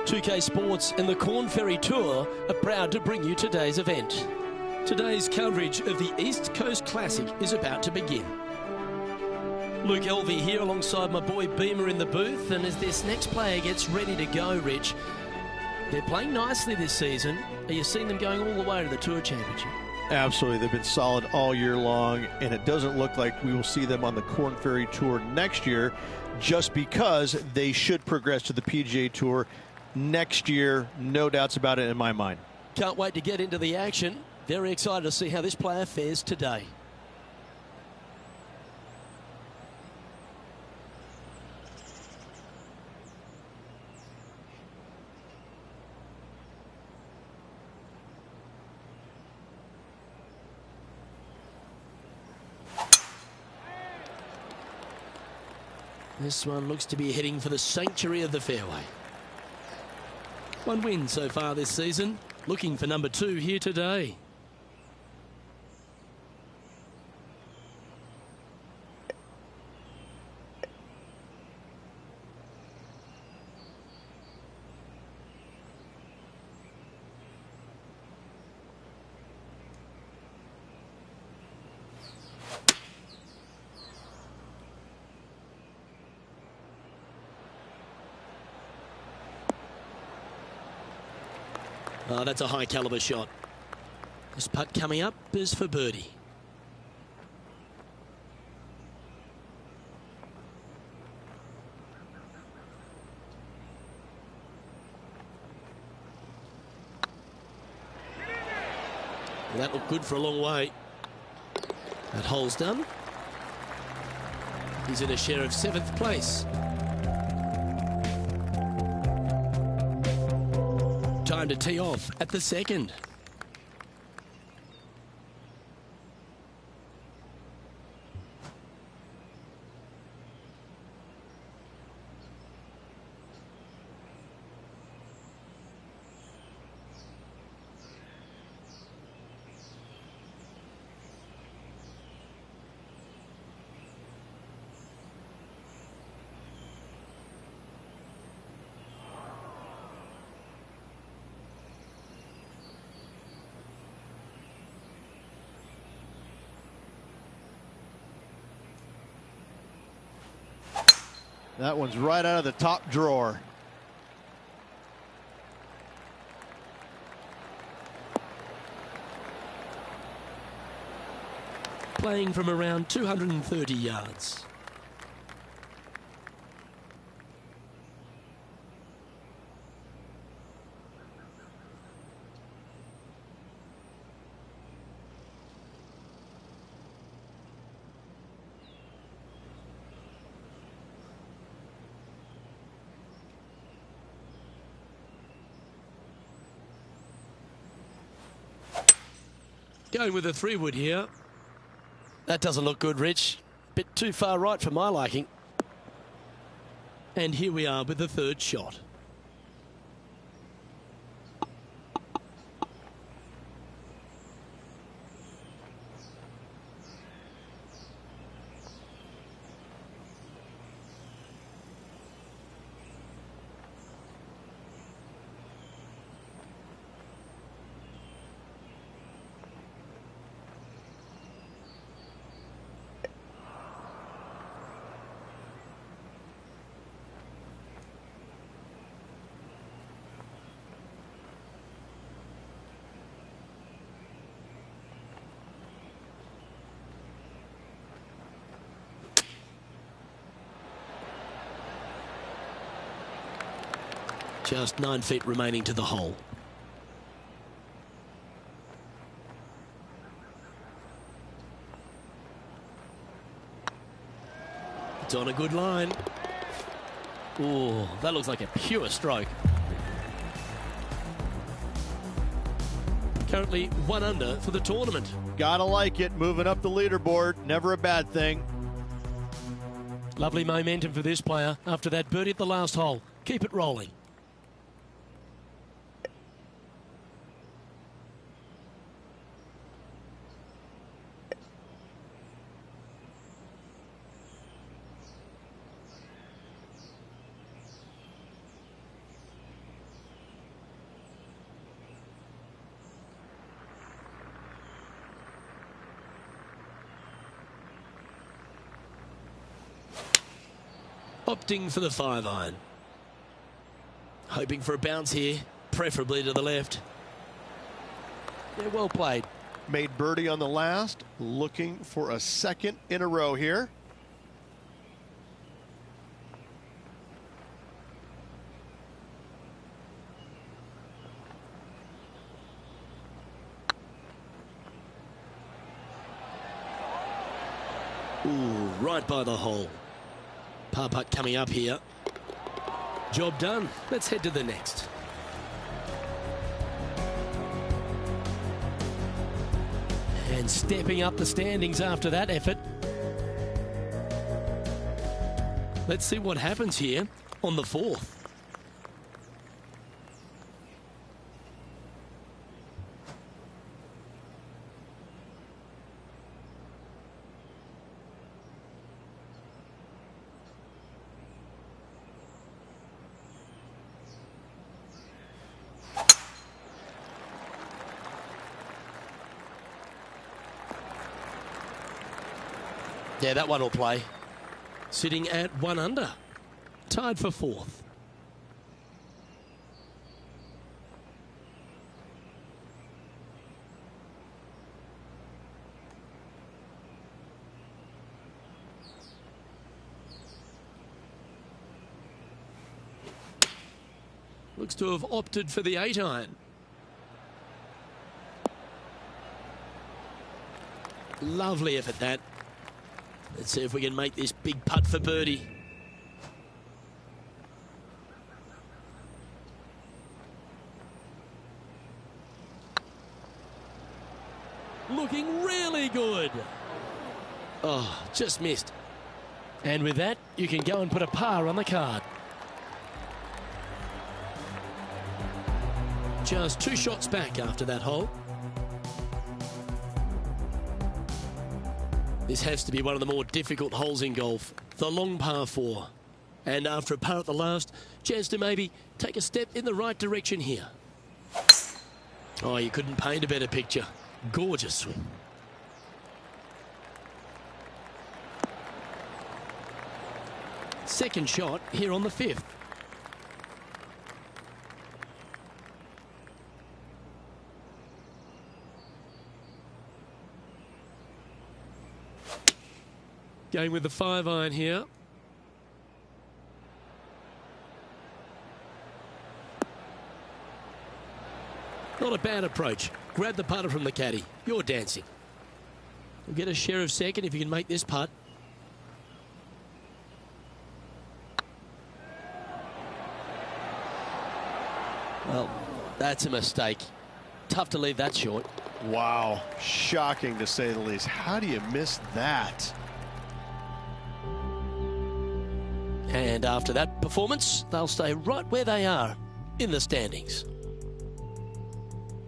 2K Sports and the Corn Ferry Tour are proud to bring you today's event. Today's coverage of the East Coast Classic is about to begin. Luke Elvey here alongside my boy Beamer in the booth, and as this next player gets ready to go, Rich, they're playing nicely this season. Are you seeing them going all the way to the Tour Championship? Absolutely. They've been solid all year long, and it doesn't look like we will see them on the Corn Ferry Tour next year, just because they should progress to the PeeJay Tour next year. No doubts about it in my mind. Can't wait to get into the action. Very excited to see how this player fares today. This one looks to be heading for the sanctuary of the fairway. One win so far this season. Looking for number 2 here today. Oh, that's a high caliber shot. This putt coming up is for birdie. Well, that looked good for a long way. That hole's done. He's in a share of 7th place. Time to tee off at the second. That one's right out of the top drawer. Playing from around 230 yards. Going with a 3-wood here. That doesn't look good, Rich. Bit too far right for my liking. And here we are with the 3rd shot. Just 9 feet remaining to the hole. It's on a good line. Oh, that looks like a pure stroke. Currently 1 under for the tournament. Gotta like it. Moving up the leaderboard. Never a bad thing. Lovely momentum for this player after that birdie at the last hole. Keep it rolling. opting for the 5-iron. Hoping for a bounce here, preferably to the left. Yeah, well played. Made birdie on the last, looking for a second in a row here. Ooh, right by the hole. Par putt coming up here. Job done. Let's head to the next. And stepping up the standings after that effort. Let's see what happens here on the 4th. Yeah, that one will play. Sitting at 1 under. Tied for 4th. Looks to have opted for the 8-iron. Lovely effort, that. Let's see if we can make this big putt for birdie. Looking really good. Oh, just missed. And with that, you can go and put a par on the card. Just 2 shots back after that hole. This has to be one of the more difficult holes in golf. The long par 4. And after a par at the last, chance to maybe take a step in the right direction here. Oh, you couldn't paint a better picture. Gorgeous swing. Second shot here on the 5th. Going with the 5-iron here. Not a bad approach. Grab the putter from the caddy. You're dancing. We'll get a share of second if you can make this putt. Well, that's a mistake. Tough to leave that short. Wow, shocking to say the least. How do you miss that? And after that performance, they'll stay right where they are in the standings.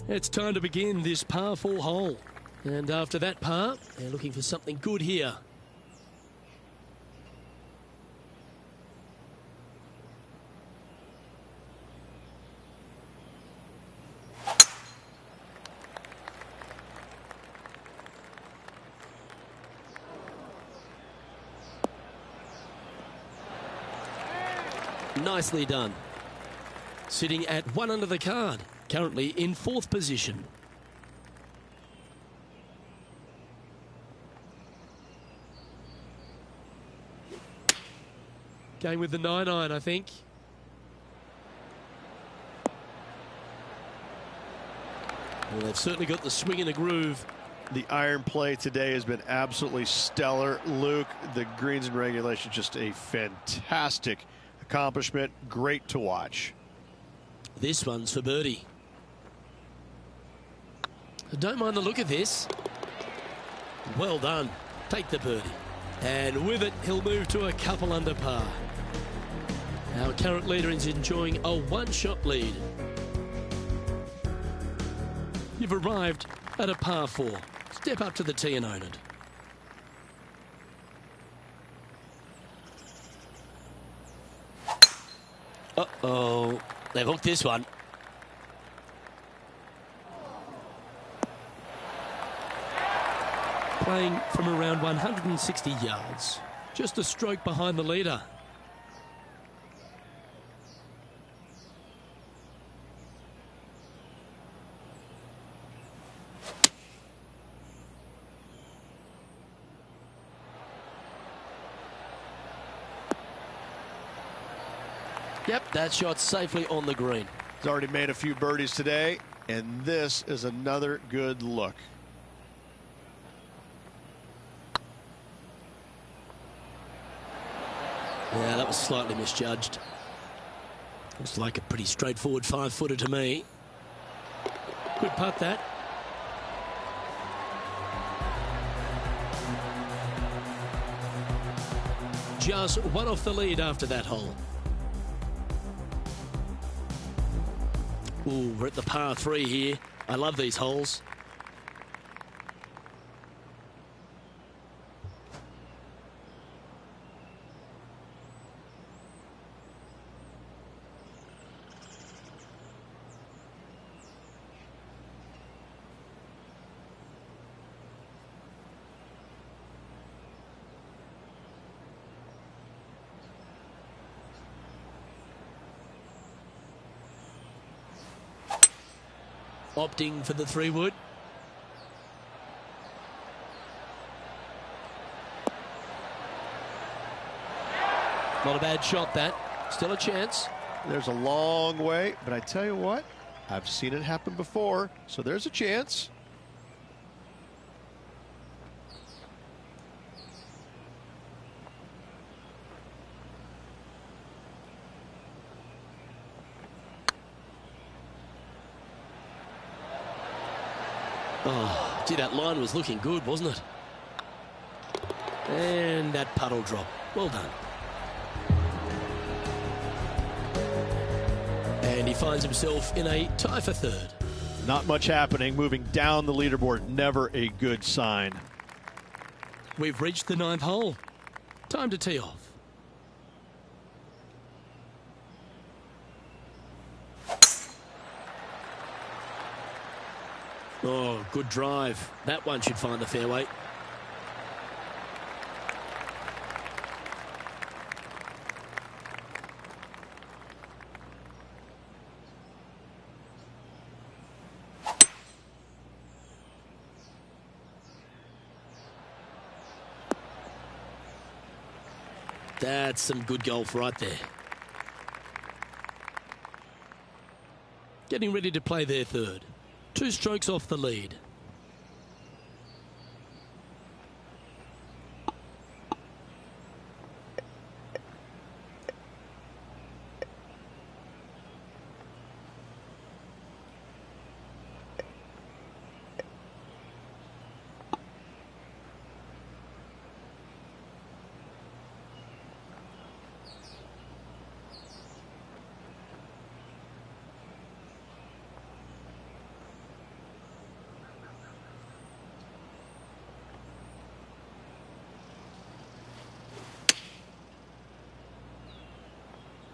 It's time to begin this par 4 hole. And after that par, they're looking for something good here. Nicely done. Sitting at 1 under the card, currently in 4th position. Going with the 9-iron, I think. Well, they've certainly got the swing and the groove. The iron play today has been absolutely stellar. Luke, the greens and regulation, just a fantastic accomplishment. Great to watch. This one's for birdie. Don't mind the look of this. Well done. Take the birdie. And with it, he'll move to a couple under par. Our current leader is enjoying a 1-shot lead. You've arrived at a par 4. Step up to the tee and own it. Uh-oh. They've hooked this one. Playing from around 160 yards. Just a stroke behind the leader. Yep, that shot safely on the green. He's already made a few birdies today, and this is another good look. Yeah, that was slightly misjudged. Looks like a pretty straightforward 5-footer to me. Good putt, that. Just one off the lead after that hole. Ooh, we're at the par 3 here. I love these holes. Opting for the 3-wood. Not a bad shot, that. Still a chance. There's a long way, but I tell you what, I've seen it happen before, so there's a chance. Oh, gee, that line was looking good, wasn't it? And that puddle drop. Well done. And he finds himself in a tie for third. Not much happening, moving down the leaderboard. Never a good sign. We've reached the 9th hole. Time to tee off. Oh, good drive. That one should find the fairway. That's some good golf right there. Getting ready to play their third. 2 strokes off the lead.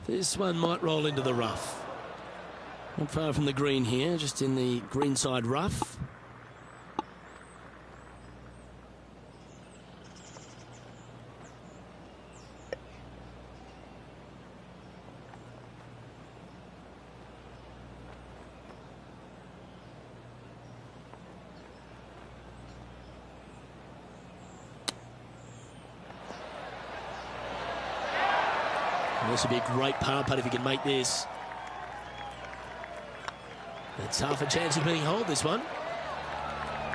This one might roll into the rough. Not far from the green here, just in the greenside rough. This would be a great par putt if he can make this. It's half a chance of being holed, this one.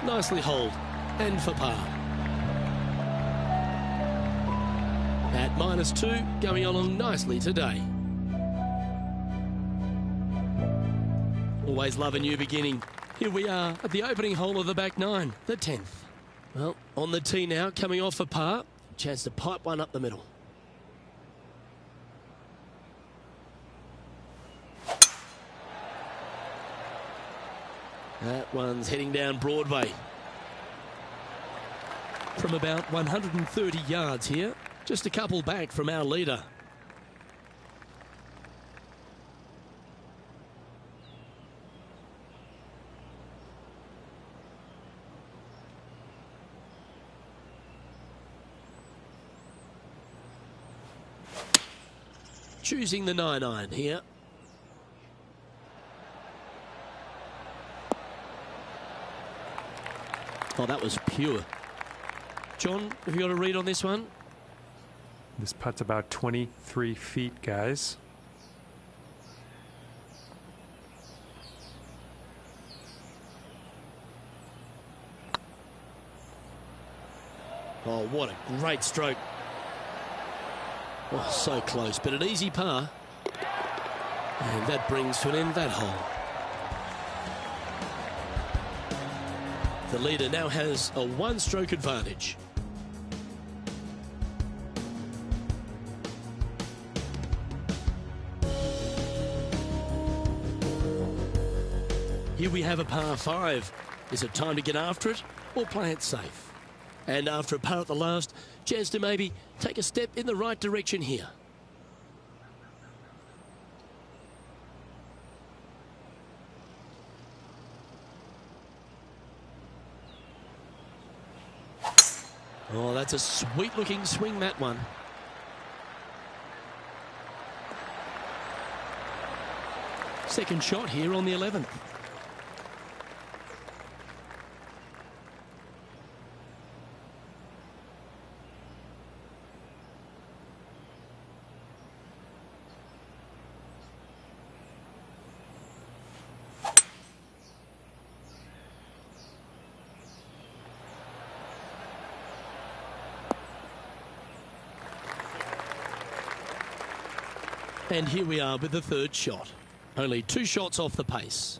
Nicely holed, and for par. At -2, going along nicely today. Always love a new beginning. Here we are at the opening hole of the back 9, the 10th. Well, on the tee now, coming off for par. Chance to pipe one up the middle. That one's heading down Broadway. From about 130 yards here, just a couple back from our leader. Choosing the 9-iron here. Oh, that was pure. John, have you got a read on this one? This putt's about 23 feet, guys. Oh, what a great stroke. Oh, so close, but an easy par. And that brings to an end that hole. The leader now has a one-stroke advantage. Here we have a par 5. Is it time to get after it or play it safe? And after a par at the last, chance to maybe take a step in the right direction here. Oh, that's a sweet-looking swing, that one. Second shot here on the 11th. And here we are with the third shot. Only 2 shots off the pace.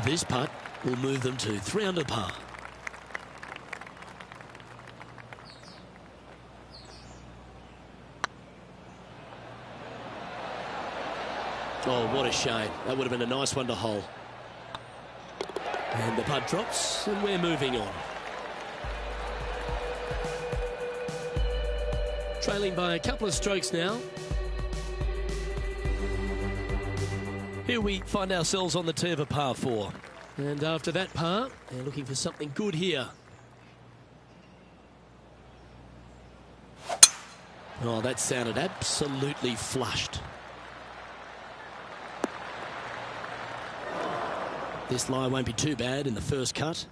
This putt will move them to 3 under par. Oh, what a shame. That would have been a nice one to hole. And the putt drops, and we're moving on. Trailing by a couple of strokes now. Here we find ourselves on the tee of a par 4. And after that par, they're looking for something good here. Oh, that sounded absolutely flushed. This lie won't be too bad in the first cut.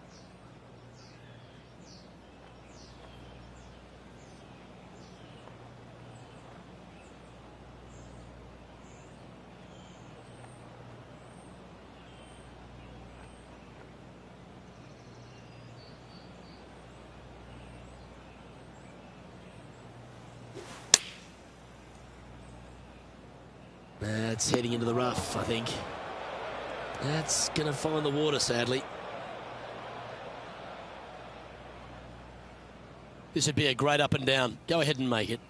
That's heading into the rough, I think. That's going to find the water, sadly. This would be a great up and down. Go ahead and make it.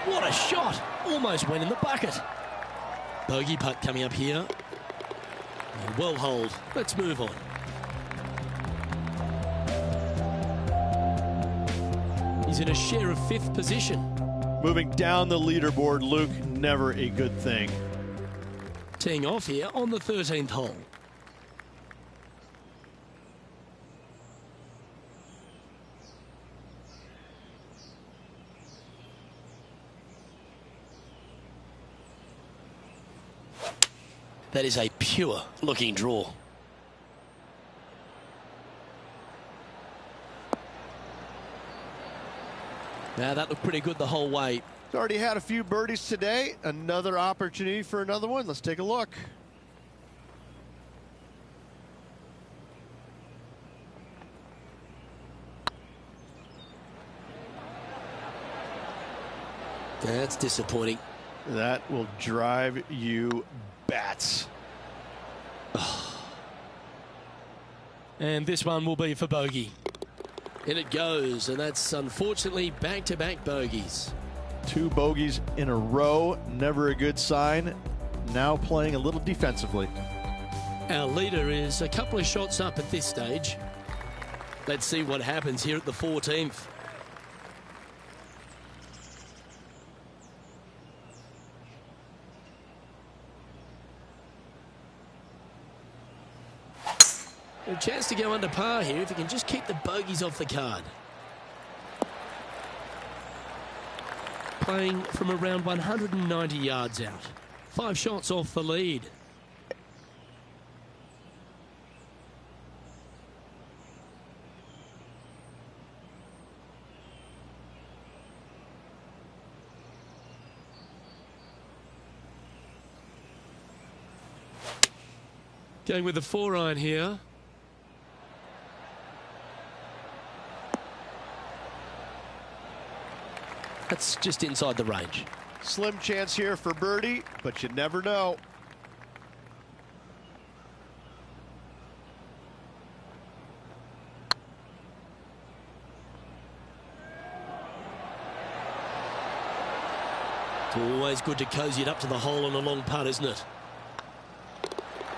What a shot! Almost went in the bucket. Bogey putt coming up here. Well holed. Let's move on. He's in a share of 5th position. Moving down the leaderboard, Luke, never a good thing. Teeing off here on the 13th hole. That is a pure looking draw. Now that looked pretty good the whole way. He's already had a few birdies today. Another opportunity for another one. Let's take a look. That's disappointing. That will drive you bats. And this one will be for bogey. In it goes, and that's unfortunately back-to-back bogeys. 2 bogeys in a row, never a good sign. Now playing a little defensively. Our leader is a couple of shots up at this stage. Let's see what happens here at the 14th. A chance to go under par here if he can just keep the bogeys off the card. Playing from around 190 yards out. 5 shots off the lead. Going with the 4-iron here. That's just inside the range. Slim chance here for birdie, but you never know. It's always good to cozy it up to the hole on a long putt, isn't it?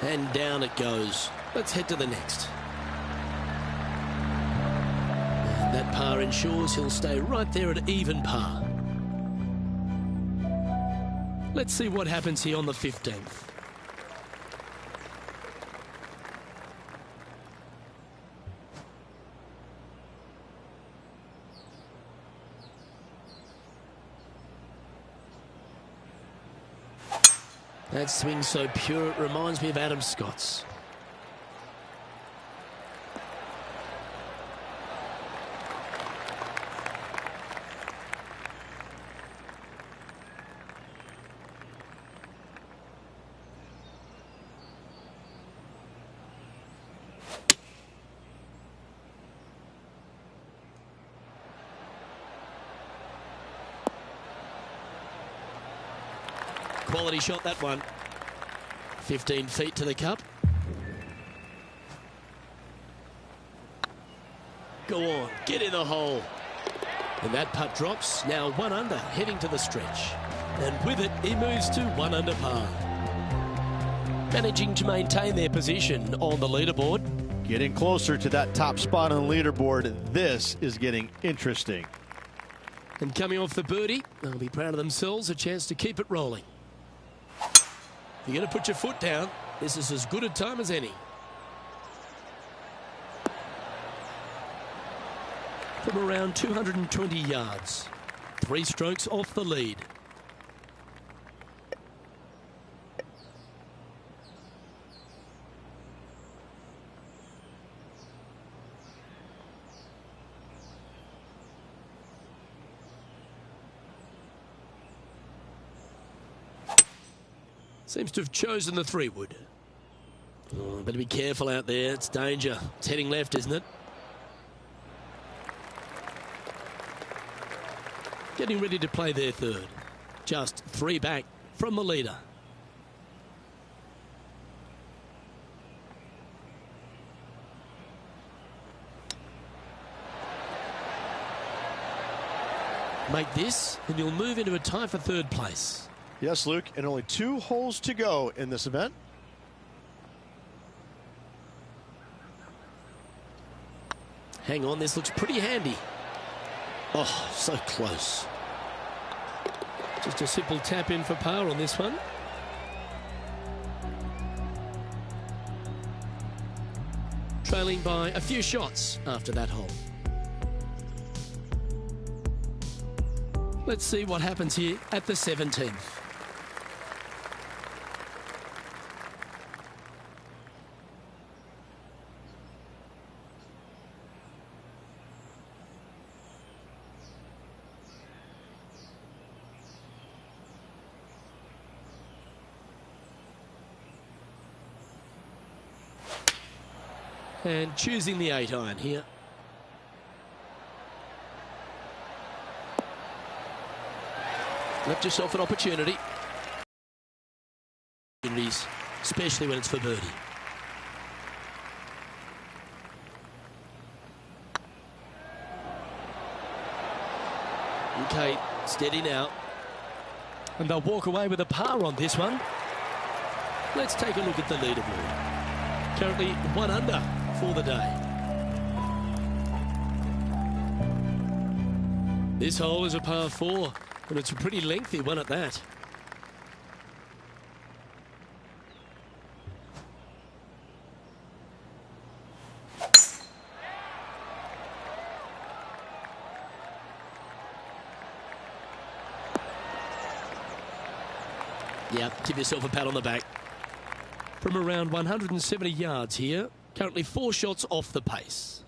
And down it goes. Let's head to the next. And that par ensures he'll stay right there at even par. Let's see what happens here on the 15th. That swing's so pure, it reminds me of Adam Scott's. Quality shot, that one. 15 feet to the cup. Go on, get in the hole. And that putt drops, now 1 under, heading to the stretch. And with it, he moves to 1 under par. Managing to maintain their position on the leaderboard. Getting closer to that top spot on the leaderboard. This is getting interesting. And coming off the birdie, they'll be proud of themselves, a chance to keep it rolling. If you're going to put your foot down, this is as good a time as any. From around 220 yards. 3 strokes off the lead. Seems to have chosen the 3-wood. Oh, better be careful out there. It's danger. It's heading left, isn't it? Getting ready to play their 3rd. Just 3 back from the leader. Make this and you'll move into a tie for 3rd place. Yes, Luke, and only 2 holes to go in this event. Hang on, this looks pretty handy. Oh, so close. Just a simple tap in for par on this one. Trailing by a few shots after that hole. Let's see what happens here at the 17th. And choosing the 8-iron here. Left yourself an opportunity. Especially when it's for birdie. Okay, steady now. And they'll walk away with a par on this one. Let's take a look at the leaderboard. Currently 1 under for the day. This hole is a par 4, and it's a pretty lengthy one at that. Yeah, give yourself a pat on the back. From around 170 yards here, currently 4 shots off the pace.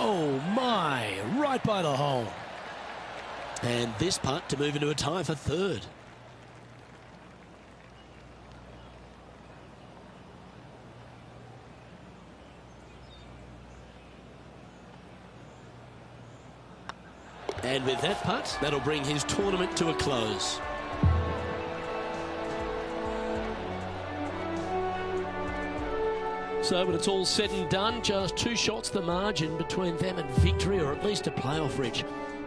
Oh my, right by the hole. And this putt to move into a tie for third. And with that putt, that'll bring his tournament to a close. So when it's all said and done, just 2 shots the margin between them and victory, or at least a playoff, Rich.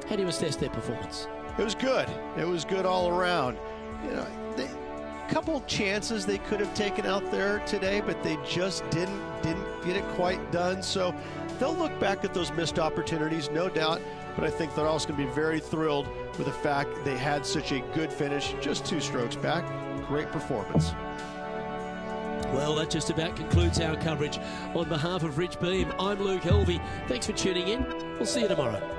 How do you assess their performance? It was good. It was good all around. You know, a couple chances they could have taken out there today, but they just didn't get it quite done. So they'll look back at those missed opportunities, no doubt. But I think they're also going to be very thrilled with the fact they had such a good finish, just 2 strokes back. Great performance. Well, that just about concludes our coverage. On behalf of Rich Beam, I'm Luke Helvey. Thanks for tuning in. We'll see you tomorrow.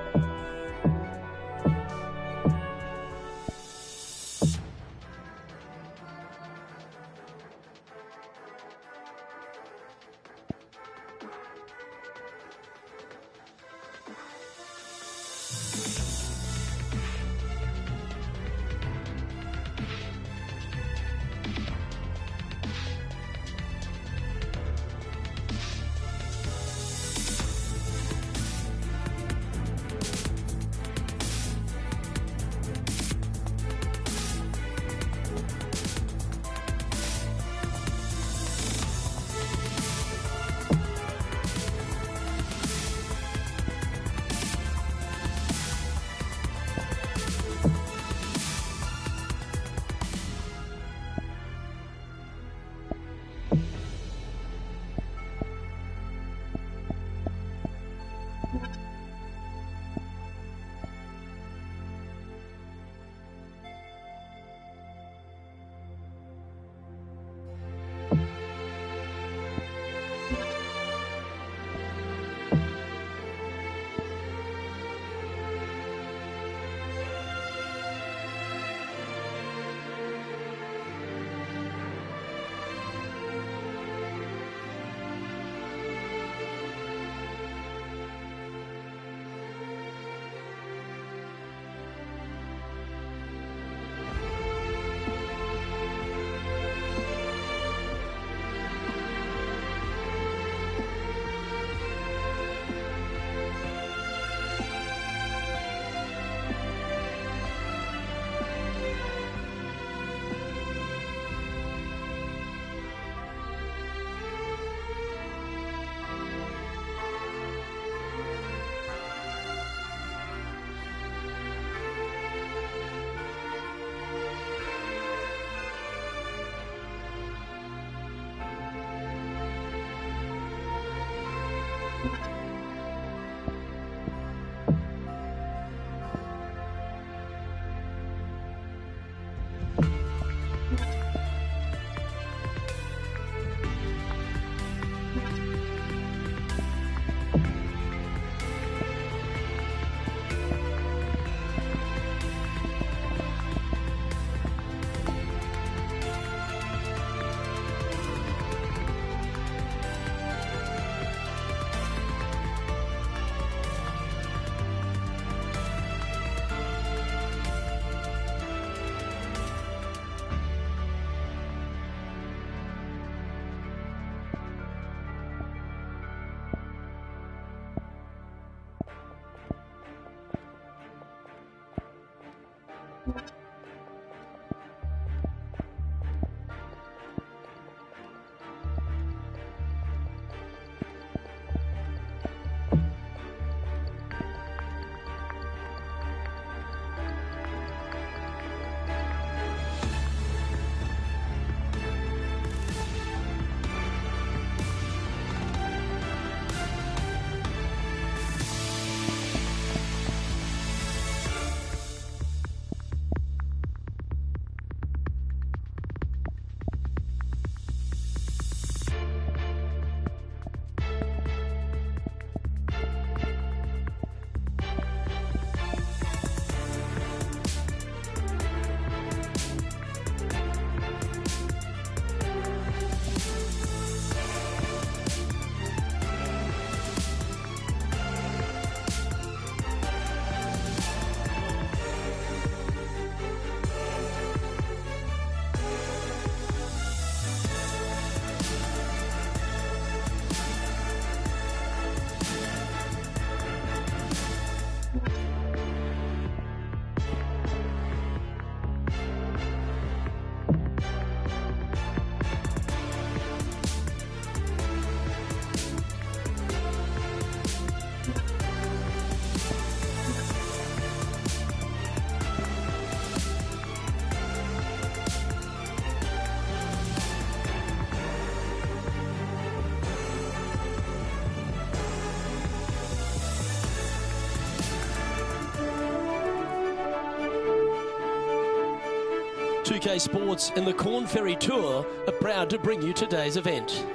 2K Sports and the Corn Ferry Tour are proud to bring you today's event.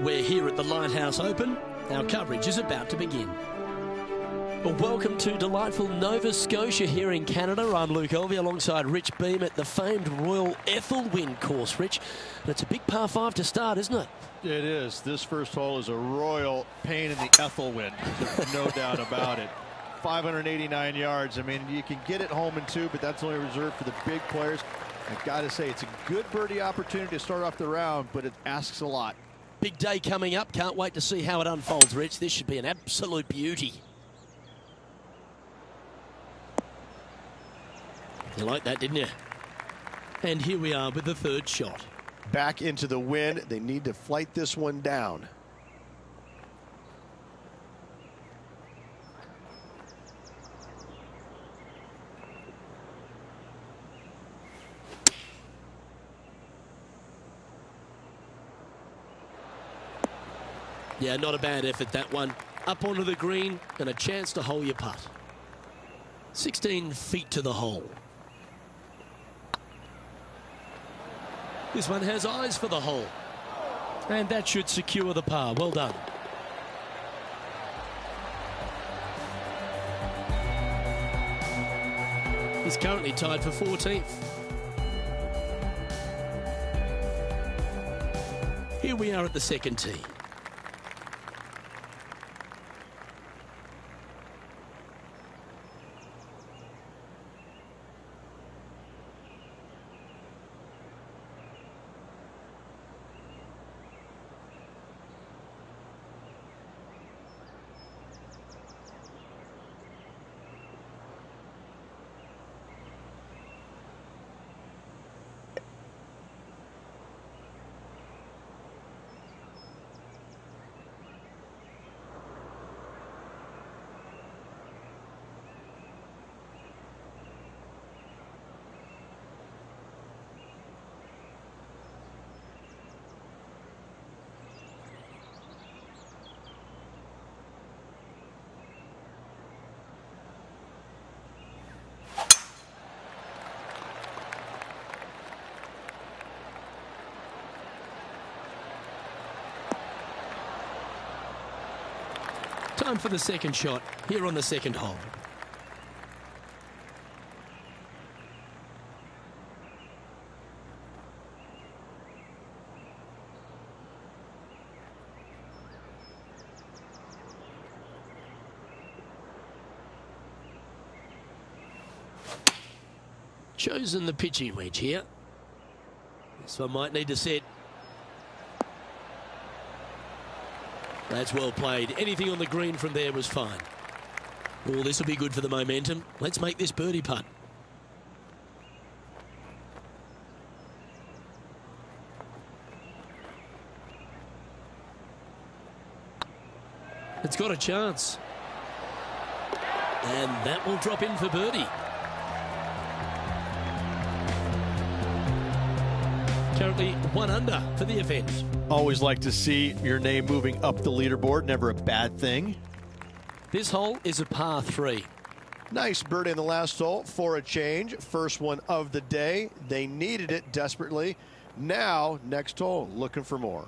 We're here at the Lighthouse Open. Our coverage is about to begin. Well, welcome to delightful Nova Scotia here in Canada. I'm Luke Elvey alongside Rich Beam at the famed Royal Ethelwyn course, Rich. And it's a big par 5 to start, isn't it? It is. This first hole is a royal pain in the Ethelwyn. There's no doubt about it. 589 yards. I mean, you can get it home in 2, but that's only reserved for the big players. I've got to say, it's a good birdie opportunity to start off the round, but it asks a lot. Big day coming up. Can't wait to see how it unfolds, Rich. This should be an absolute beauty. You like that, didn't you? And here we are with the third shot. Back into the wind. They need to flight this one down. Yeah, not a bad effort, that one. Up onto the green and a chance to hole your putt. 16 feet to the hole. This one has eyes for the hole. And that should secure the par. Well done. He's currently tied for 14th. Here we are at the second tee. Time for the second shot here on the second hole. Chosen the pitching wedge here. This one might need to set. That's well played. Anything on the green from there was fine. Oh, this will be good for the momentum. Let's make this birdie putt. It's got a chance. And that will drop in for birdie. Currently 1 under for the event. Always like to see your name moving up the leaderboard. Never a bad thing. This hole is a par 3. Nice birdie in the last hole for a change. First one of the day. They needed it desperately. Now, next hole, looking for more.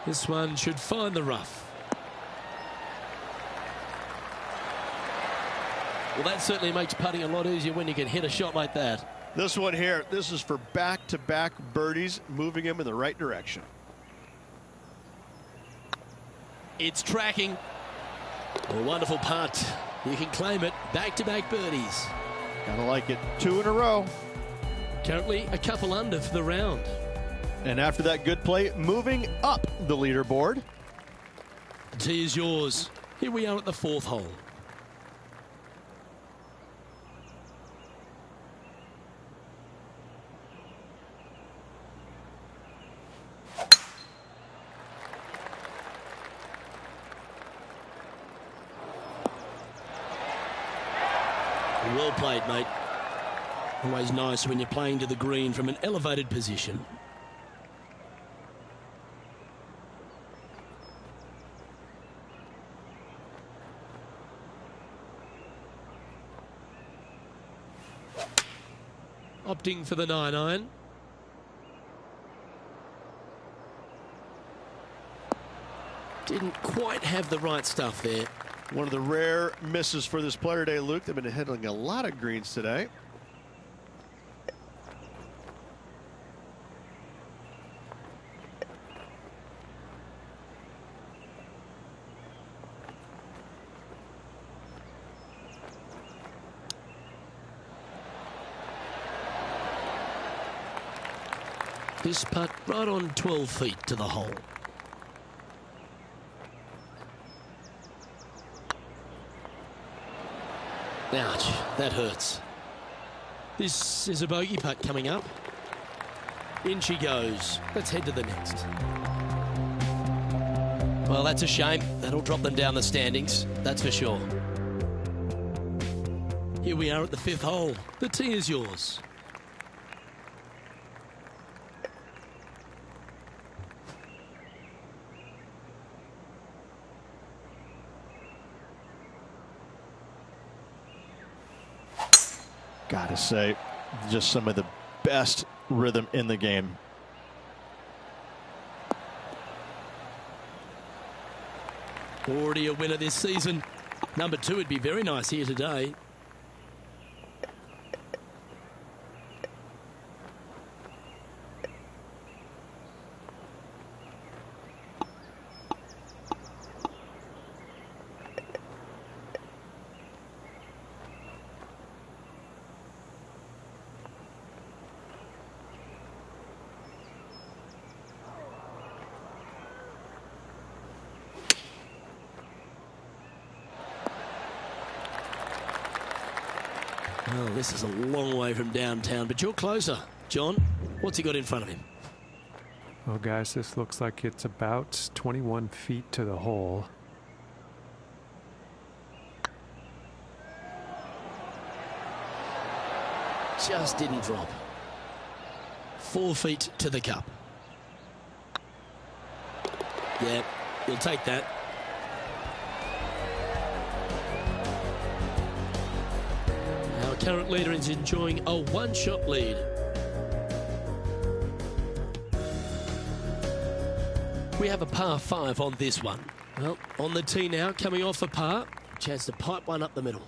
This one should find the rough. Well, that certainly makes putting a lot easier when you can hit a shot like that. This one here, this is for back-to-back birdies, moving him in the right direction. It's tracking. A wonderful putt. You can claim it. Back-to-back birdies. Gotta like it. 2 in a row. Currently a couple under for the round. And after that good play, moving up the leaderboard. The tee is yours. Here we are at the 4th hole. Well played, mate. Always nice when you're playing to the green from an elevated position. opting for the 9-iron. Didn't quite have the right stuff there. One of the rare misses for this player today, Luke. They've been hitting a lot of greens today. This putt right on 12 feet to the hole. Ouch, that hurts. This is a bogey putt coming up. In she goes. Let's head to the next. Well, that's a shame. That'll drop them down the standings, that's for sure. Here we are at the 5th hole. The tee is yours. Gotta say, just some of the best rhythm in the game. Already a winner this season. Number 2 would be very nice here today. Well, this is a long way from downtown, but you're closer. John, what's he got in front of him? Well, guys, this looks like it's about 21 feet to the hole. Just didn't drop. 4 feet to the cup. Yeah, you'll take that. Our current leader is enjoying a one-shot lead. We have a par 5 on this one. Well, on the tee now, coming off a par. Chance to pipe one up the middle.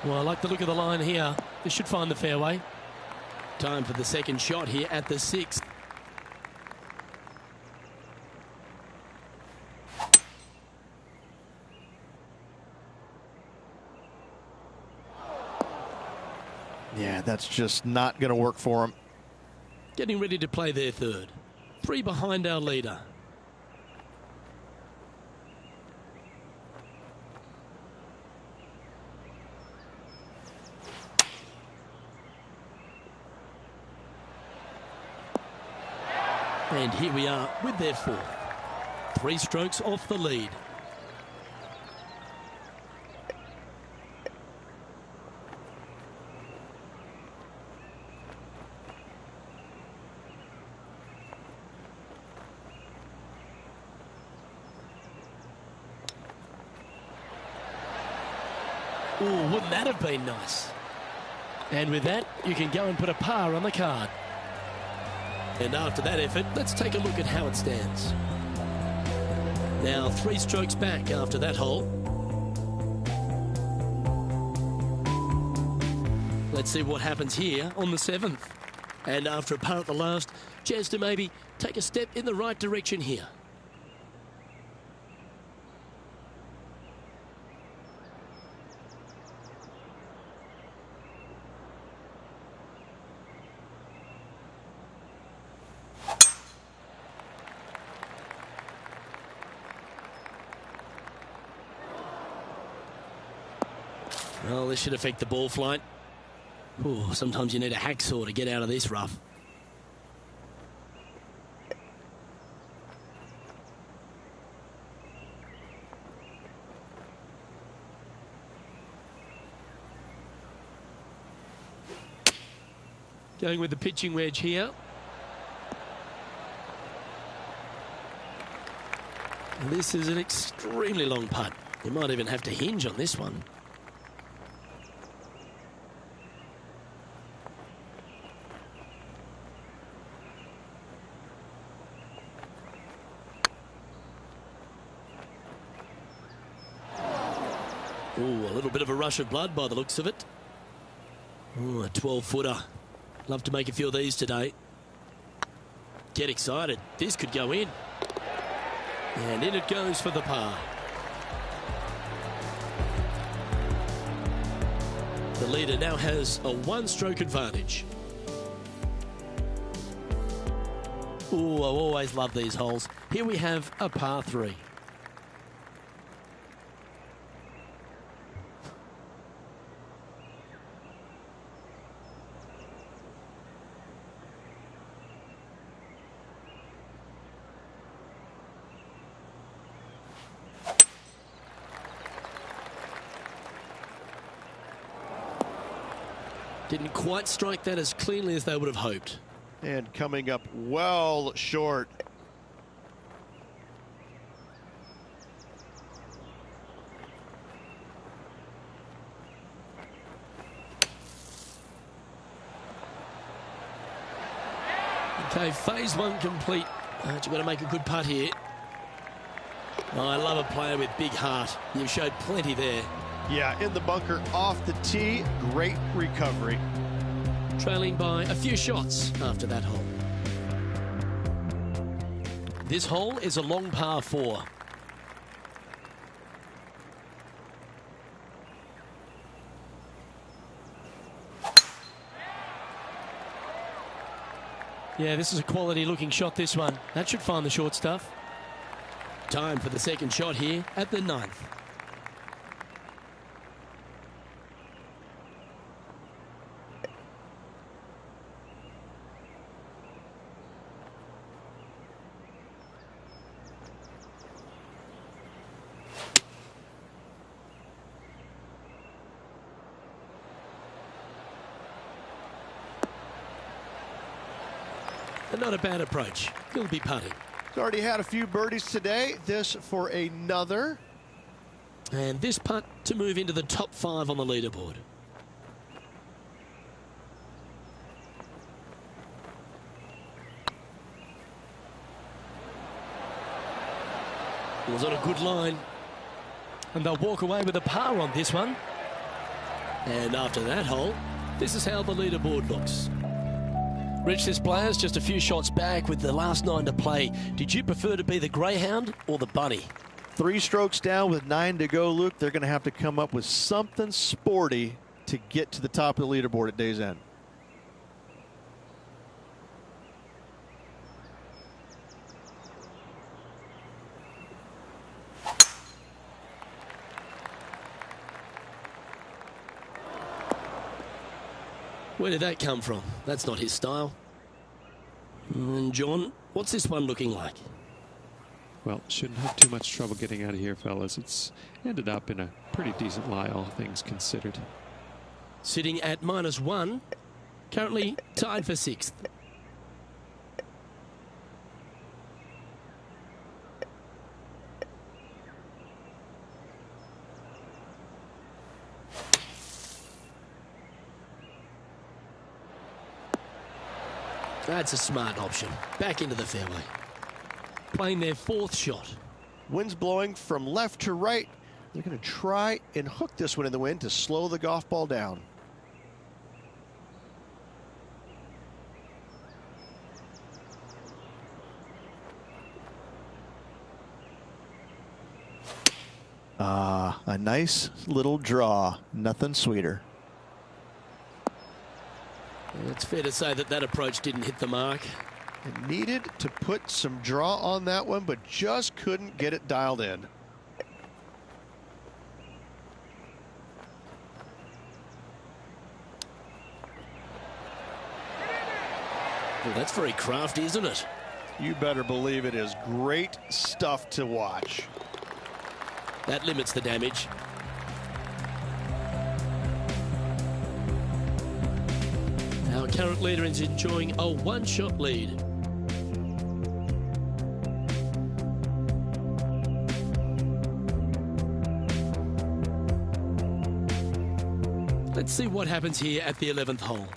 Well, I like the look of the line here. This should find the fairway. Time for the second shot here at the 6th. Yeah, that's just not going to work for him. Getting ready to play their 3rd. 3 behind our leader. And here we are with their 4th. 3 strokes off the lead. Ooh, wouldn't that have been nice? And with that, you can go and put a par on the card. And after that effort, let's take a look at how it stands. Now 3 strokes back after that hole. Let's see what happens here on the 7th. And after a par at the last, chance to maybe take a step in the right direction here. Well, this should affect the ball flight. Ooh, sometimes you need a hacksaw to get out of this rough. Going with the pitching wedge here. And this is an extremely long putt. You might even have to hinge on this one. Ooh, a little bit of a rush of blood by the looks of it. Ooh, a 12-footer. Love to make a few of these today. Get excited. This could go in. And in it goes for the par. The leader now has a one-stroke advantage. Ooh, I always love these holes. Here we have a par 3. Didn't quite strike that as cleanly as they would have hoped. And coming up well short. Okay, phase 1 complete. You've got to make a good putt here. Oh, I love a player with big heart. You've showed plenty there. Yeah, in the bunker off the tee. Great recovery. Trailing by a few shots after that hole. This hole is a long par 4. Yeah, this is a quality looking shot, this one. That should find the short stuff. Time for the second shot here at the 9th. And not a bad approach. He'll be putting. He's already had a few birdies today. This for another. And this putt to move into the top 5 on the leaderboard. It was on a good line. And they'll walk away with a par on this one. And after that hole, this is how the leaderboard looks. Rich, this player's just a few shots back with the last 9 to play. Did you prefer to be the greyhound or the bunny? 3 strokes down with 9 to go, Luke. They're going to have to come up with something sporty to get to the top of the leaderboard at day's end. Where did that come from? That's not his style. And John, what's this one looking like? Well, shouldn't have too much trouble getting out of here, fellas. It's ended up in a pretty decent lie, all things considered. Sitting at -1, currently tied for 6th. That's a smart option. Back into the fairway. Playing their 4th shot. Wind's blowing from left to right. They're going to try and hook this one in the wind to slow the golf ball down. A nice little draw. Nothing sweeter. It's fair to say that that approach didn't hit the mark. It needed to put some draw on that one, but just couldn't get it dialed in. Well, that's very crafty, isn't it? You better believe it is great stuff to watch. That limits the damage. How current leader is enjoying a one-shot lead. Let's see what happens here at the 11th hole.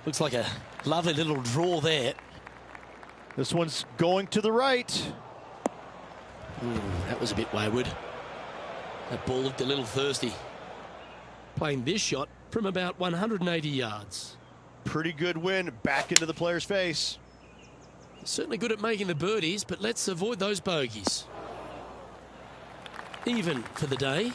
Looks like a lovely little draw there. This one's going to the right. That was a bit wayward. That ball looked a little thirsty. Playing this shot from about 180 yards. Pretty good win back into the player's face. Certainly good at making the birdies, but let's avoid those bogeys. Even for the day.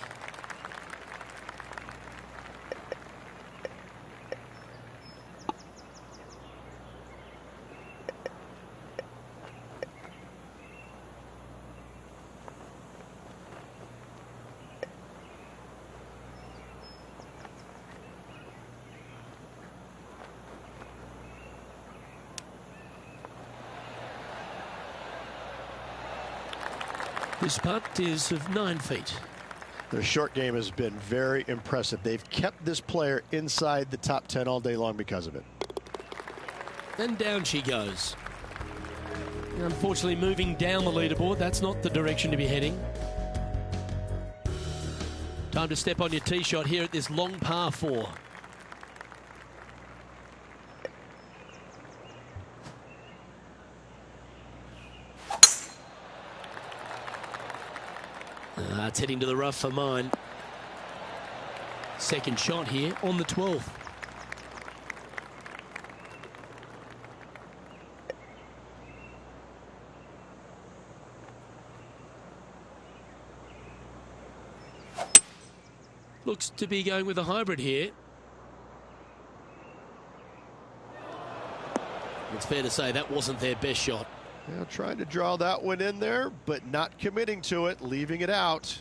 This putt is of 9 feet. Their short game has been very impressive. They've kept this player inside the top 10 all day long because of it. And down she goes. Unfortunately, moving down the leaderboard, that's not the direction to be heading. Time to step on your tee shot here at this long par 4. It's heading to the rough for mine. Second shot here on the 12th. Looks to be going with a hybrid here. It's fair to say that wasn't their best shot. Yeah, trying to draw that one in there, but not committing to it, leaving it out.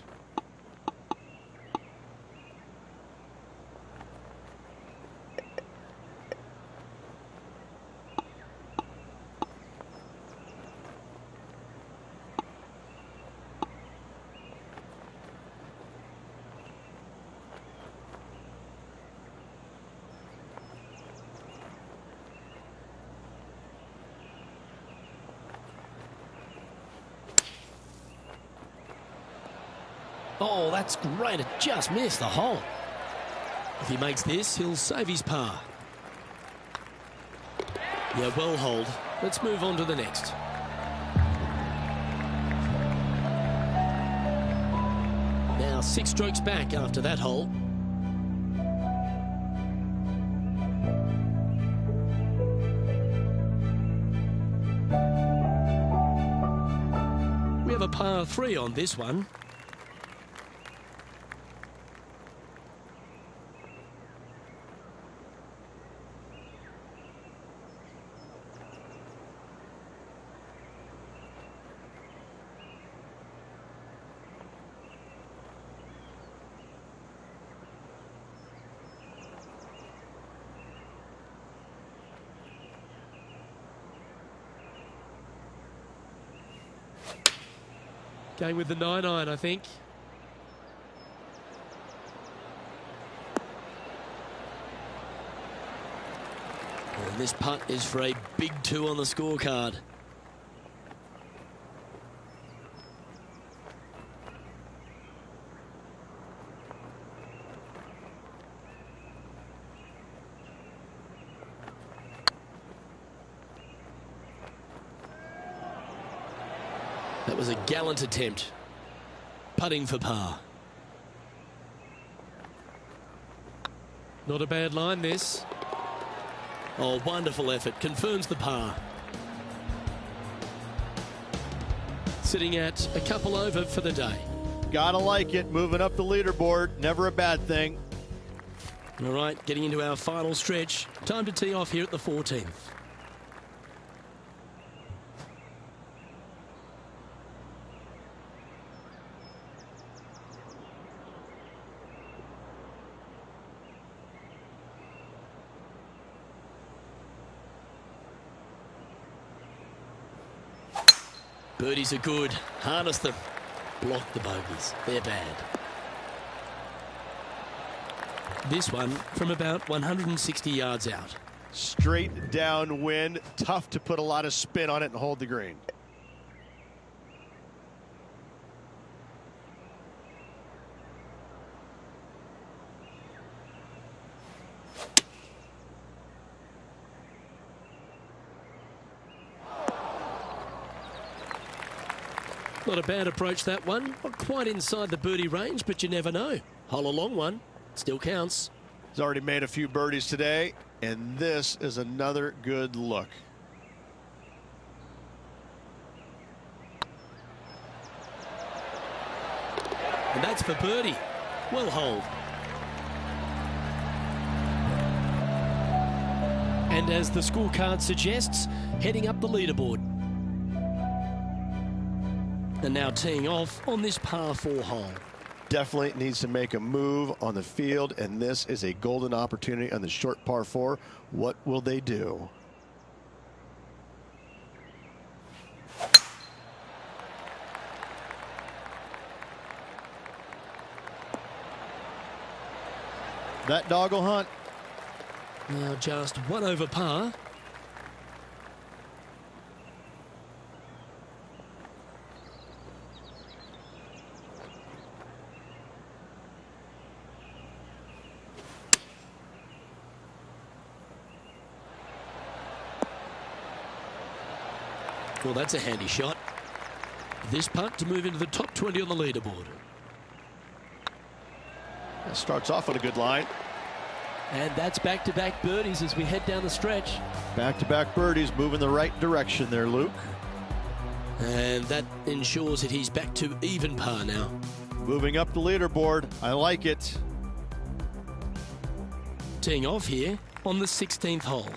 Oh, that's great. It just missed the hole. If he makes this, he'll save his par. Yeah, well holed. Let's move on to the next. Now 6 strokes back after that hole. We have a par 3 on this one. Going with the 9-iron, I think. And this putt is for a big 2 on the scorecard. That was a gallant attempt, putting for par. Not a bad line, this. Oh, wonderful effort. Confirms the par. Sitting at a couple over for the day. Gotta like it. Moving up the leaderboard. Never a bad thing. All right, getting into our final stretch. Time to tee off here at the 14th. Birdies are good. Harness them. Block the bogeys. They're bad. This one from about 160 yards out. Straight downwind. Tough to put a lot of spin on it and hold the green. Not a bad approach, that one. Not quite inside the birdie range, but you never know. Hole a long one. Still counts. He's already made a few birdies today, and this is another good look. And that's for birdie. Well holed. And as the scorecard suggests, heading up the leaderboard. And now teeing off on this par 4 hole. Definitely needs to make a move on the field, and this is a golden opportunity on the short par 4. What will they do? That dog will hunt. Now just one over par. Well, that's a handy shot. This putt to move into the top 20 on the leaderboard. That starts off on a good line. And that's back-to-back birdies as we head down the stretch. Back-to-back birdies, moving the right direction there, Luke. And that ensures that he's back to even par now. Moving up the leaderboard. I like it. Teeing off here on the 16th hole.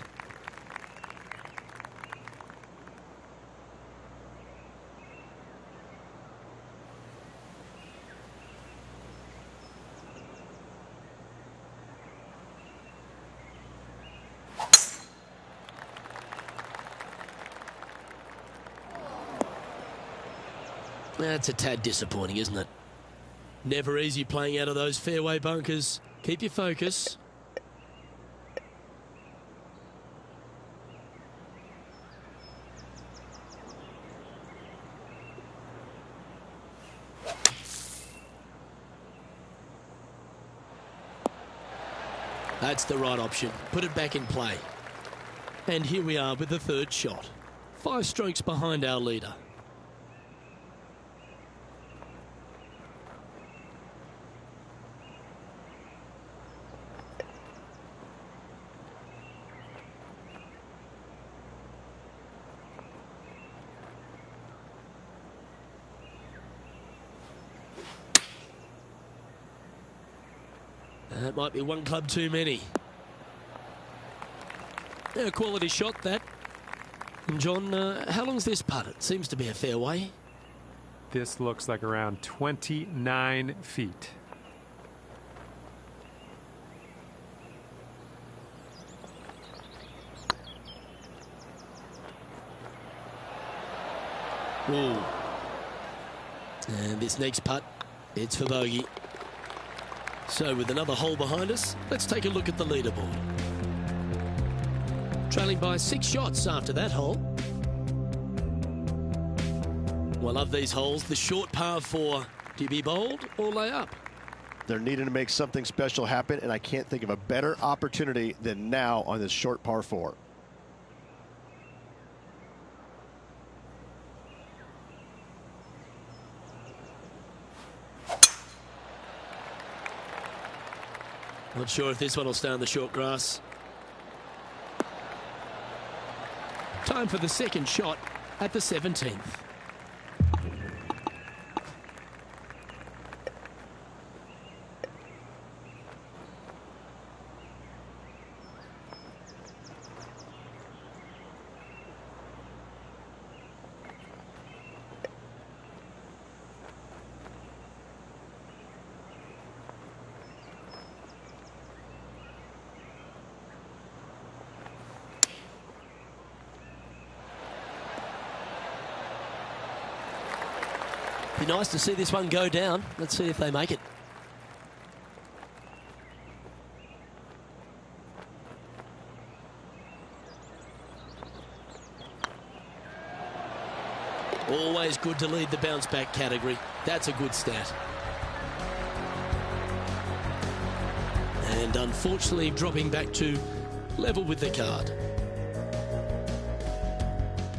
That's a tad disappointing, isn't it? Never easy playing out of those fairway bunkers. Keep your focus. That's the right option. Put it back in play. And here we are with the third shot. 5 strokes behind our leader. That might be one club too many. A quality shot, that. And John, how long's this putt? It seems to be a fairway. This looks like around 29 feet. Ooh. And this next putt, it's for bogey. So with another hole behind us, let's take a look at the leaderboard. Trailing by 6 shots after that hole. Well, I love these holes. The short par 4. Do you be bold or lay up? They're needing to make something special happen, and I can't think of a better opportunity than now on this short par 4. Not sure if this one will stay on the short grass. Time for the second shot at the 17th. nice to see this one go down. Let's see if they make it. Always good to lead the bounce back category. That's a good stat. And unfortunately dropping back to level with the card.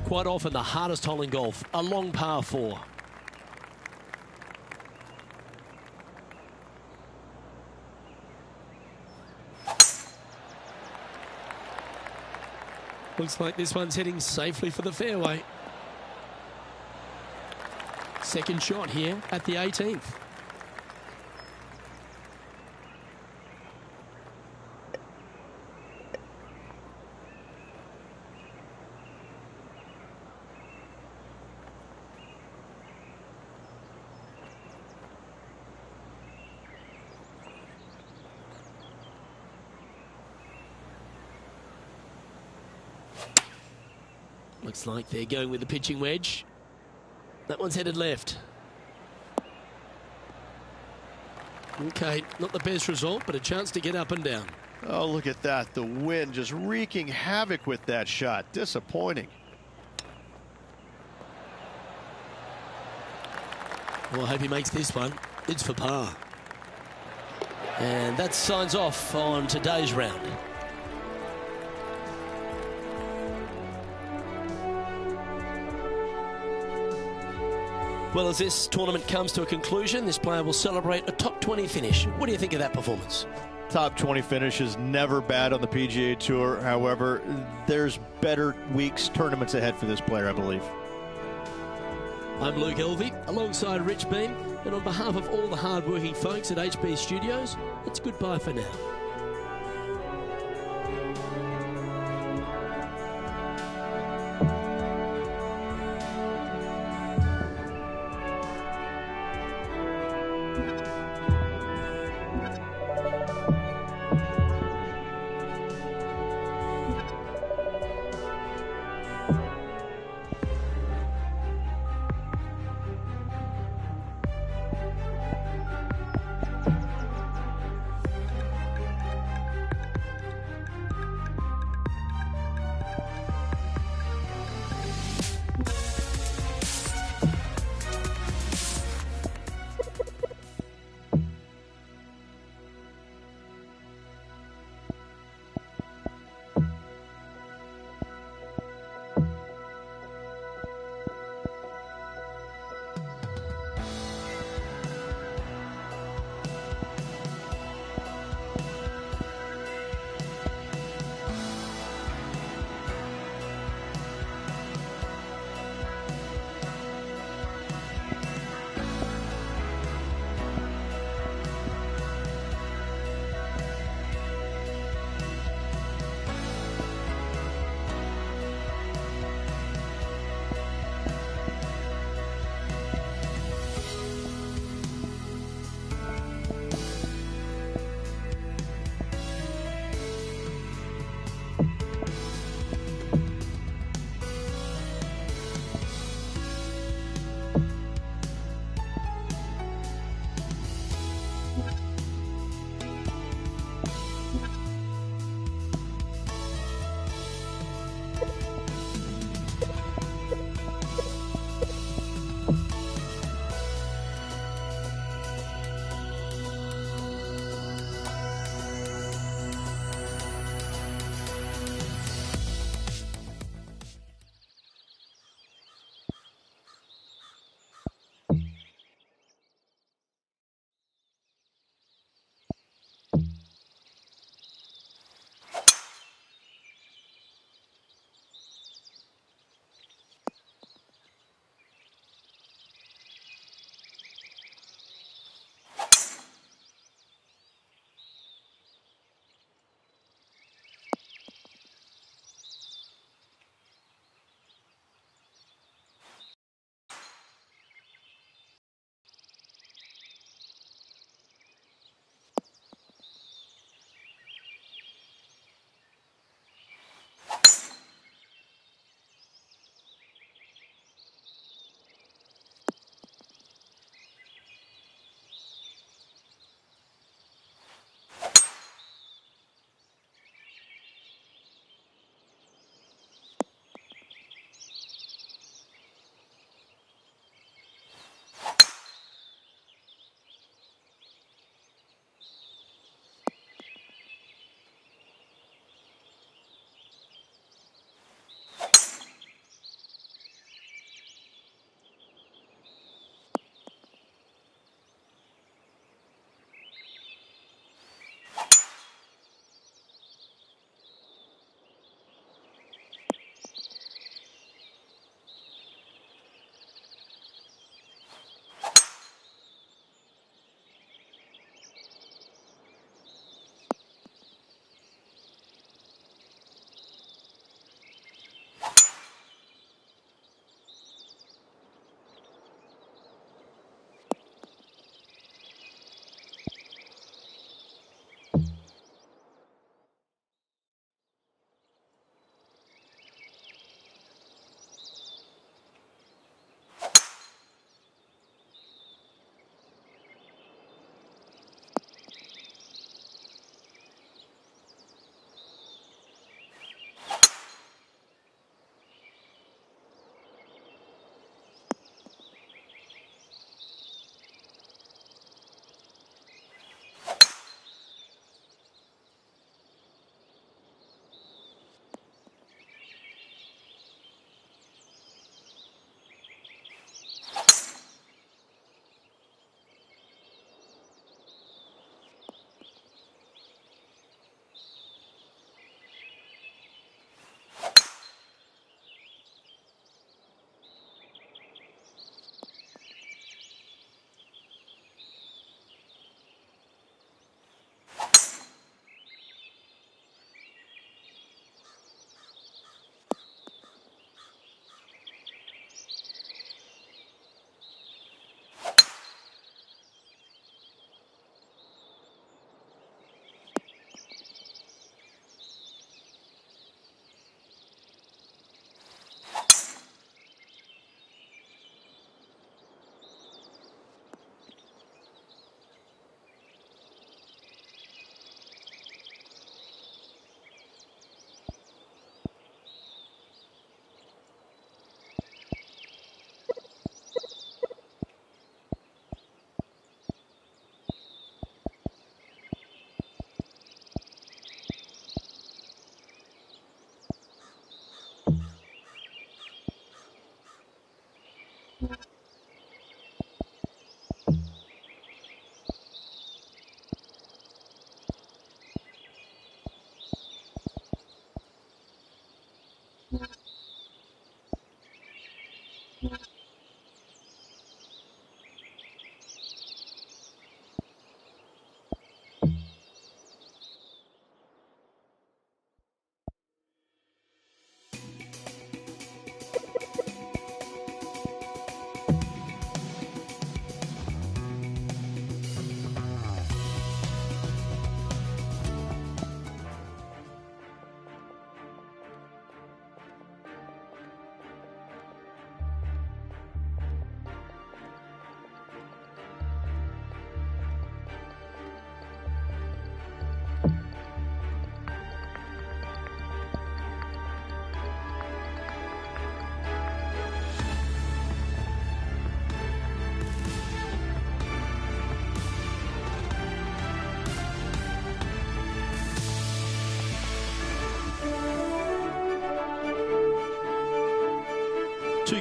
Quite often the hardest hole in golf, a long par 4. Looks like this one's heading safely for the fairway. Second shot here at the 18th. Looks like they're going with the pitching wedge. That one's headed left. Okay, not the best result, but a chance to get up and down. Oh, look at that. The wind just wreaking havoc with that shot. Disappointing. Well, I hope he makes this one. It's for par. And that signs off on today's round. Well, as this tournament comes to a conclusion, this player will celebrate a top 20 finish. What do you think of that performance? Top 20 finish is never bad on the PGA Tour. However, there's better weeks, tournaments ahead for this player, I believe. I'm Luke Elvey, alongside Rich Beam, and on behalf of all the hard-working folks at HB Studios, it's goodbye for now.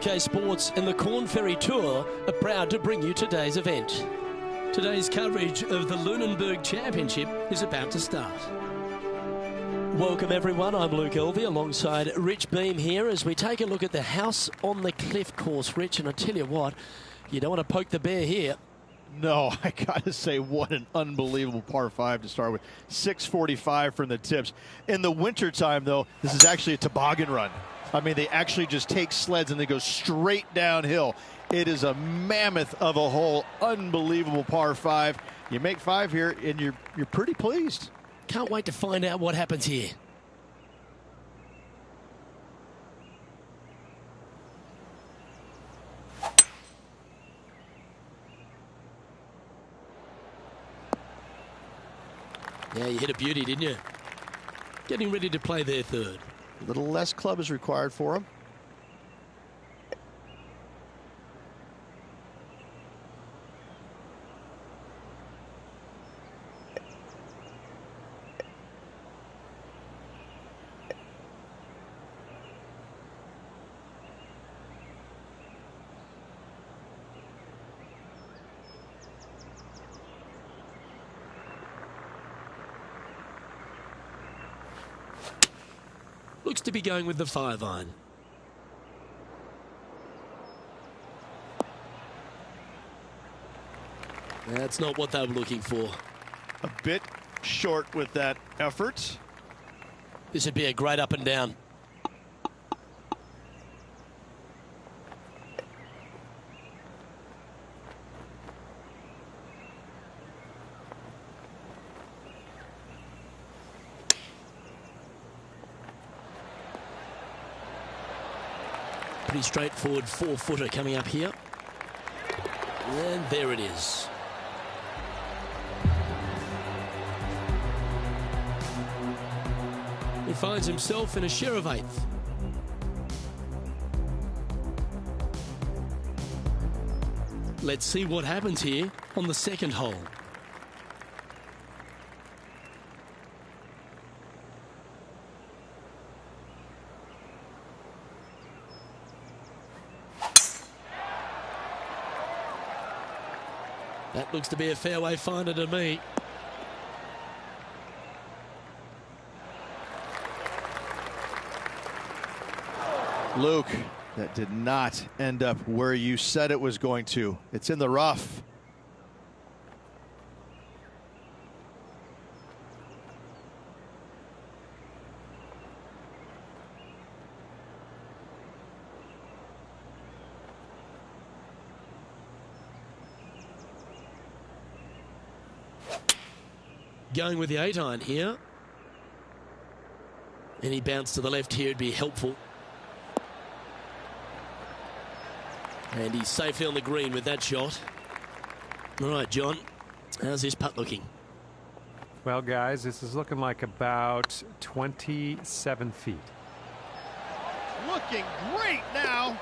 PeeJay Sports and the Corn Ferry Tour are proud to bring you today's event. Today's coverage of the Lunenburg Championship is about to start. Welcome everyone, I'm Luke Elvey alongside Rich Beam here as we take a look at the House on the Cliff course, Rich, and I tell you what, you don't want to poke the bear here. No, I got to say, what an unbelievable par 5 to start with. 645 from the tips. In the wintertime, though, this is actually a toboggan run. I mean, they actually just take sleds and they go straight downhill. It is a mammoth of a hole. Unbelievable par 5. You make 5 here, and you're pretty pleased. Can't wait to find out what happens here. Yeah, you hit a beauty, didn't you? Getting ready to play their third. A little less club is required for him. Looks to be going with the 5-iron. That's not what they were looking for. A bit short with that effort. This would be a great up and down. Pretty straightforward 4-footer coming up here. And there it is. He finds himself in a share of 8th. Let's see what happens here on the second hole. That looks to be a fairway finder to me. Luke, that did not end up where you said it was going to. It's in the rough. Going with the 8-iron here. Any bounce to the left here would be helpful. And he's safely on the green with that shot. All right, John, how's this putt looking? Well, guys, this is looking like about 27 feet. Looking great now.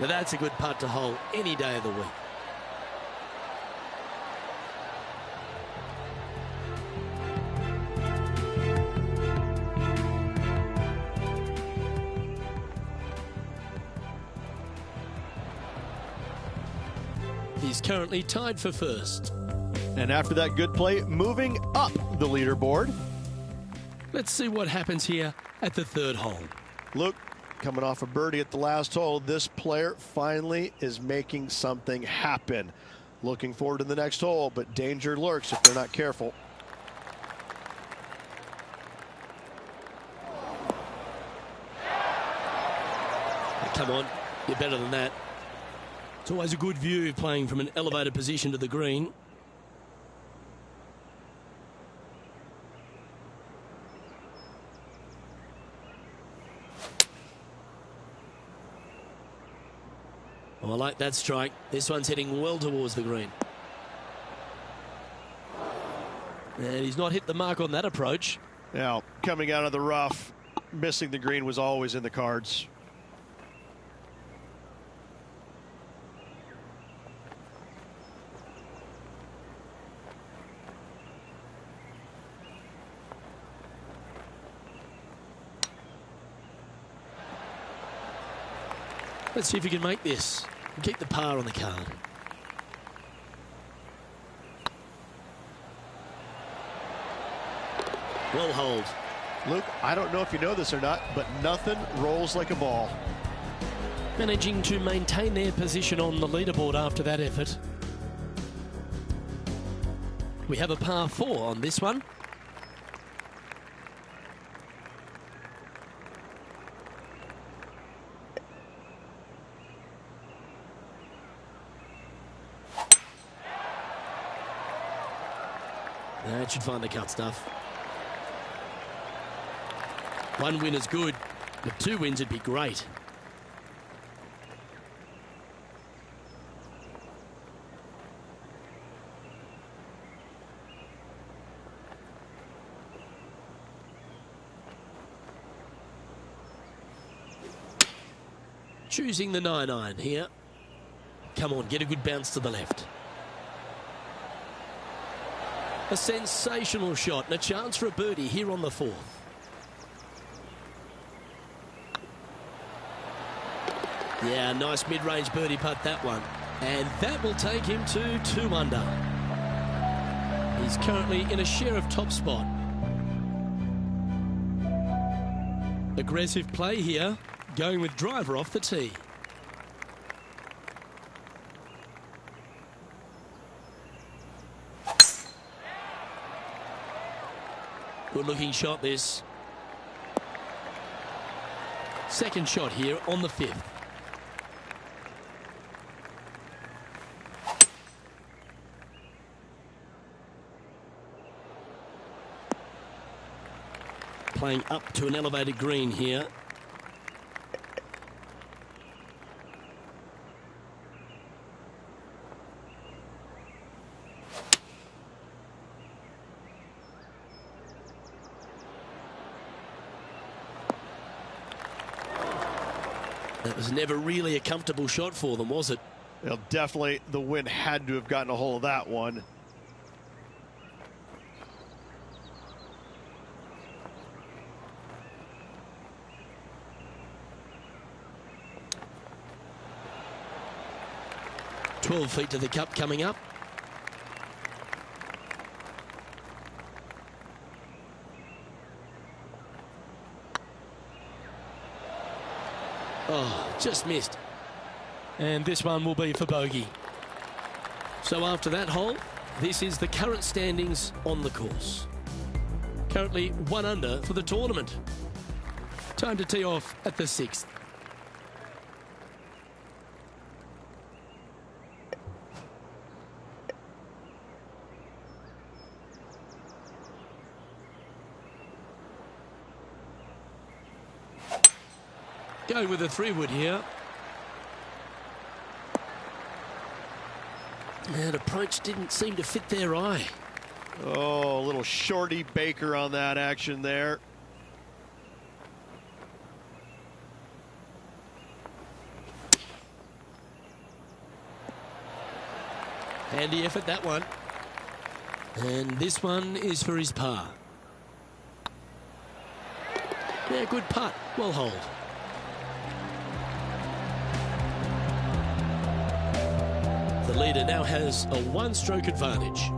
Now that's a good putt to hole any day of the week. He's currently tied for first. And after that good play, moving up the leaderboard. Let's see what happens here at the third hole. Luke, coming off a birdie at the last hole, this player finally is making something happen. Looking forward to the next hole, but danger lurks if they're not careful. Come on, you're better than that. It's always a good view playing from an elevated position to the green. Oh, I like that strike. This one's heading well towards the green. And he's not hit the mark on that approach. Now, coming out of the rough, missing the green was always in the cards. Let's see if he can make this and keep the par on the card. Well hold. Luke, I don't know if you know this or not, but nothing rolls like a ball. Managing to maintain their position on the leaderboard after that effort. We have a par 4 on this one. That should find the cut stuff. One win is good, but 2 wins would be great. Choosing the 9-iron here. Come on, get a good bounce to the left. A sensational shot and a chance for a birdie here on the 4th. Yeah, nice mid-range birdie putt, that one. And that will take him to 2 under. He's currently in a share of top spot. Aggressive play here, going with driver off the tee. Good looking shot this. Second shot here on the 5th. Playing up to an elevated green here. That was never really a comfortable shot for them, was it? Well, definitely the wind had to have gotten a hold of that one. "12 feet to the cup coming up. Oh, just missed. And this one will be for bogey. So after that hole, this is the current standings on the course. Currently 1 under for the tournament. Time to tee off at the 6th. Going with a 3-wood here. That approach didn't seem to fit their eye. Oh, a little shorty Baker on that action there. Handy effort, that one. And this one is for his par. Yeah, good putt. Well hold. The leader now has a 1-stroke advantage.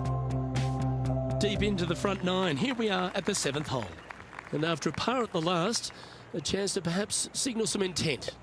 Deep into the front 9, here we are at the 7th hole. And after a par at the last, a chance to perhaps signal some intent.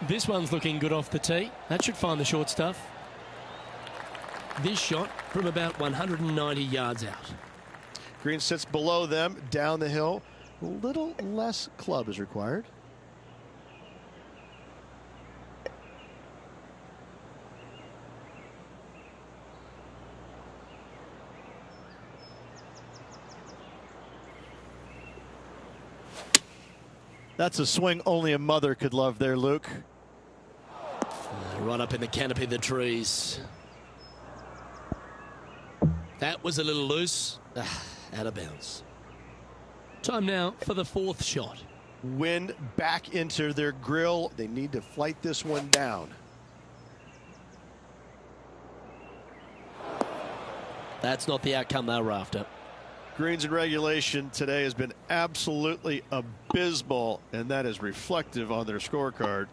This one's looking good off the tee. That should find the short stuff. This shot from about 190 yards out. Green sits below them, down the hill. A little less club is required. That's a swing only a mother could love there, Luke. Right up in the canopy of the trees. That was a little loose. Out of bounds. Time now for the fourth shot. Wind back into their grill. They need to flight this one down. That's not the outcome they were after. Greens in regulation today has been absolutely abysmal, and that is reflective on their scorecard.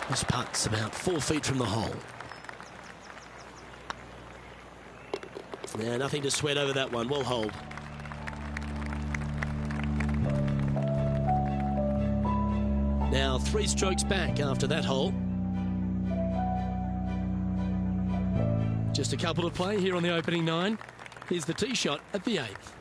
This putt's about 4 feet from the hole. Yeah, nothing to sweat over that one. We'll hold. Now 3 strokes back after that hole. Just a couple to play here on the opening 9. Here's the tee shot at the 8th.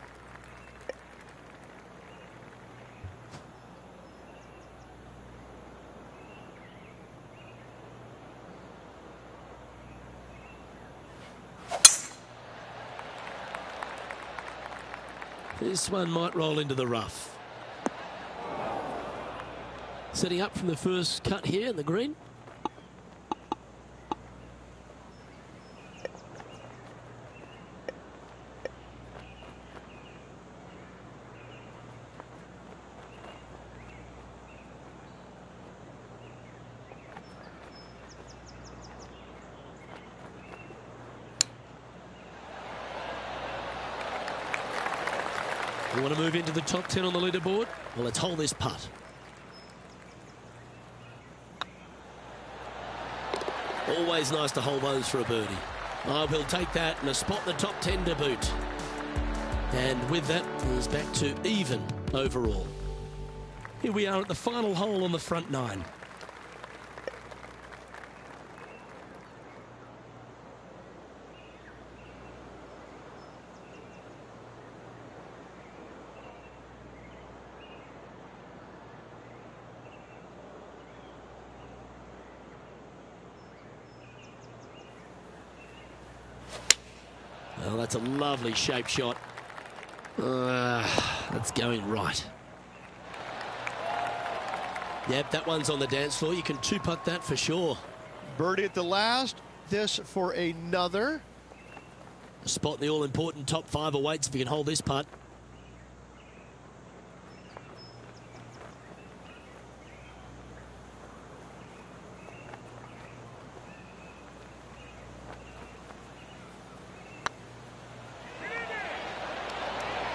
This one might roll into the rough. Setting up from the first cut here in the green. You want to move into the top 10 on the leaderboard? Well, let's hold this putt. Always nice to hold those for a birdie. Oh, we'll take that and a spot in the top 10 to boot. And with that, he's back to even overall. Here we are at the final hole on the front 9. Well, that's a lovely shape shot. That's going right. Yep, that one's on the dance floor. You can 2-putt that for sure. Birdie at the last. This for another. A spot in the all-important top 5 awaits if you can hold this putt.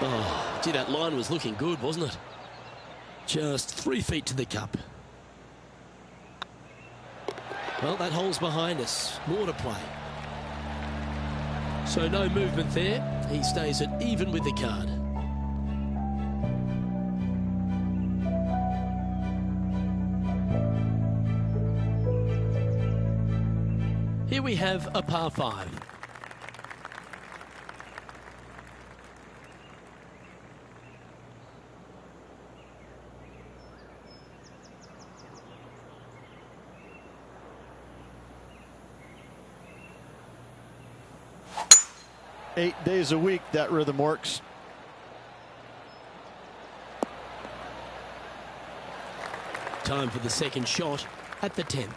Oh, gee, that line was looking good, wasn't it? Just 3 feet to the cup. Well, that hole's behind us. More to play. So no movement there. He stays at even with the card. Here we have a par 5. Eight days a week, that rhythm works. Time for the second shot at the 10th.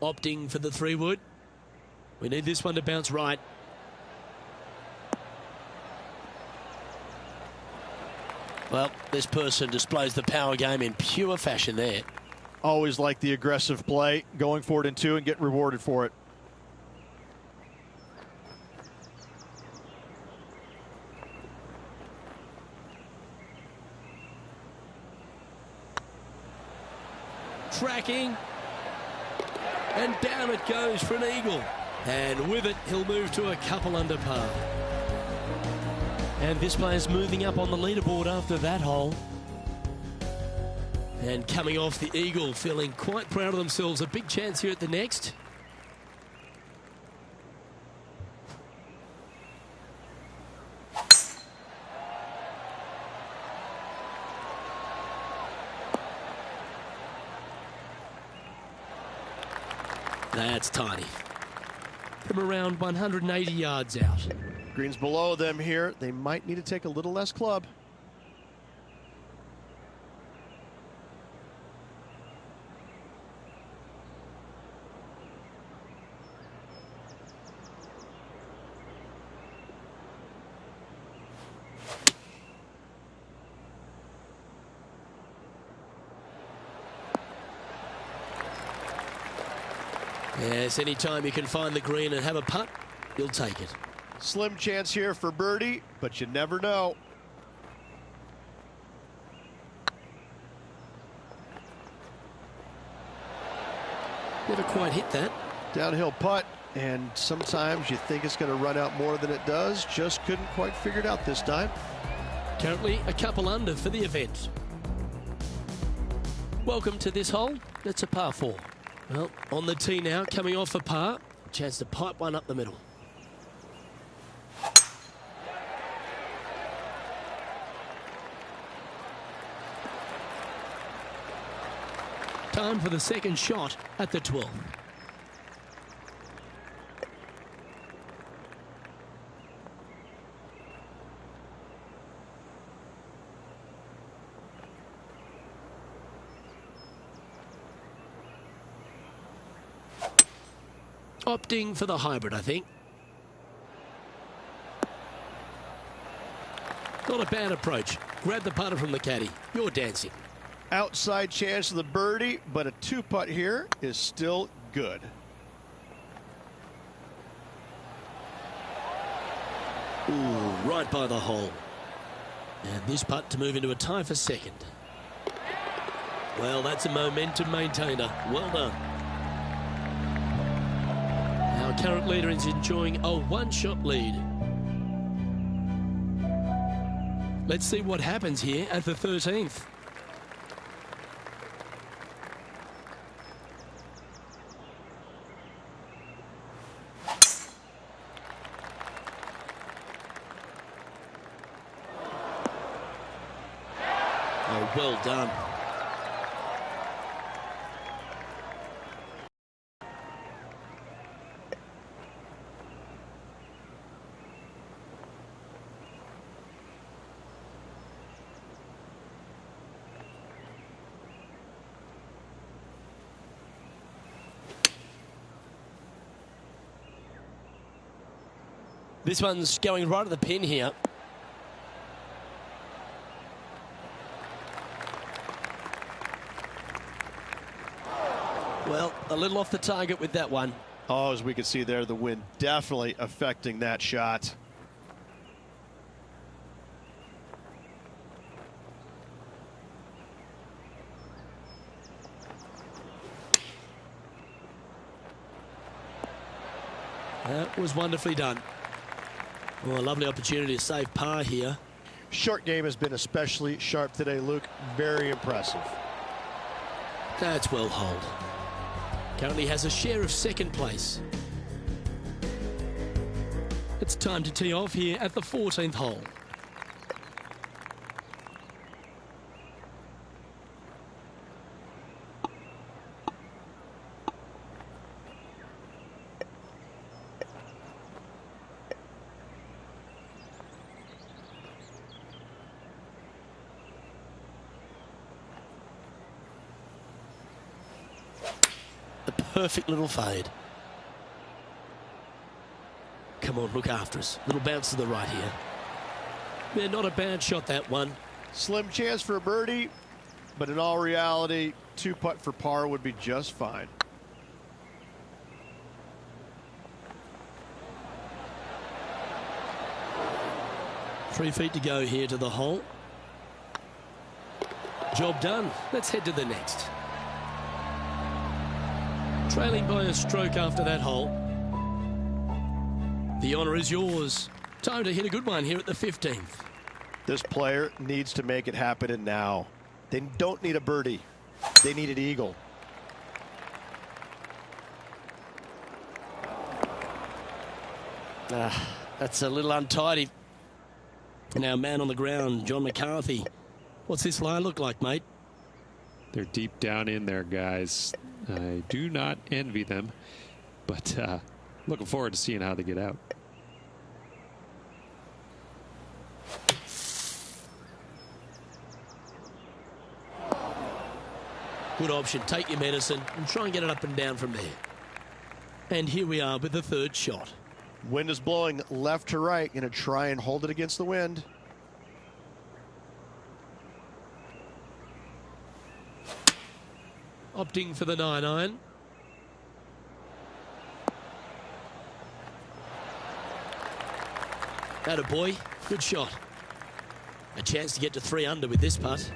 Opting for the 3-wood. We need this one to bounce right. Well, this person displays the power game in pure fashion there. Always like the aggressive play, going for it in 2 and get rewarded for it. Tracking. And down it goes for an eagle. And with it, he'll move to a couple under par. And this player's moving up on the leaderboard after that hole. And coming off the eagle, feeling quite proud of themselves. A big chance here at the next. That's tiny. From around 180 yards out. Green's below them here. They might need to take a little less club. Yes, anytime you can find the green and have a putt, you'll take it. Slim chance here for birdie, but you never know. Never quite hit that. Downhill putt, and sometimes you think it's going to run out more than it does. Just couldn't quite figure it out this time. Currently a couple under for the event. Welcome to this hole. It's a par 4. Well, on the tee now, coming off a par. Chance to pipe one up the middle. Time for the second shot at the 12th. Opting for the hybrid, I think. Not a bad approach. Grab the putter from the caddy. You're dancing. Outside chance of the birdie, but a 2-putt here is still good. Ooh, right by the hole. And this putt to move into a tie for second. Well, that's a momentum maintainer. Well done. Our current leader is enjoying a one-shot lead. Let's see what happens here at the 13th. Oh, well done. This one's going right at the pin here. Well, a little off the target with that one. Oh, as we can see there, the wind definitely affecting that shot. That was wonderfully done. Well, a lovely opportunity to save par here. Short game has been especially sharp today, Luke. Very impressive. That's well holed. Currently has a share of second place. It's time to tee off here at the 14th hole. Perfect little fade. Come on, look after us. Little bounce to the right here. Yeah, not a bad shot, that one. Slim chance for a birdie, but in all reality, 2-putt for par would be just fine. Three feet to go here to the hole. Job done. Let's head to the next. Trailing by a stroke after that hole. The honour is yours. Time to hit a good one here at the 15th. This player needs to make it happen and now. They don't need a birdie. They need an eagle. That's a little untidy. Now, man on the ground, John McCarthy. What's this line look like, mate? They're deep down in there, guys. I do not envy them, but looking forward to seeing how they get out. Good option. Take your medicine and try and get it up and down from there. And here we are with the third shot. Wind is blowing left to right. Going to try and hold it against the wind. Opting for the 9-iron. Atta boy, good shot. A chance to get to 3 under with this putt.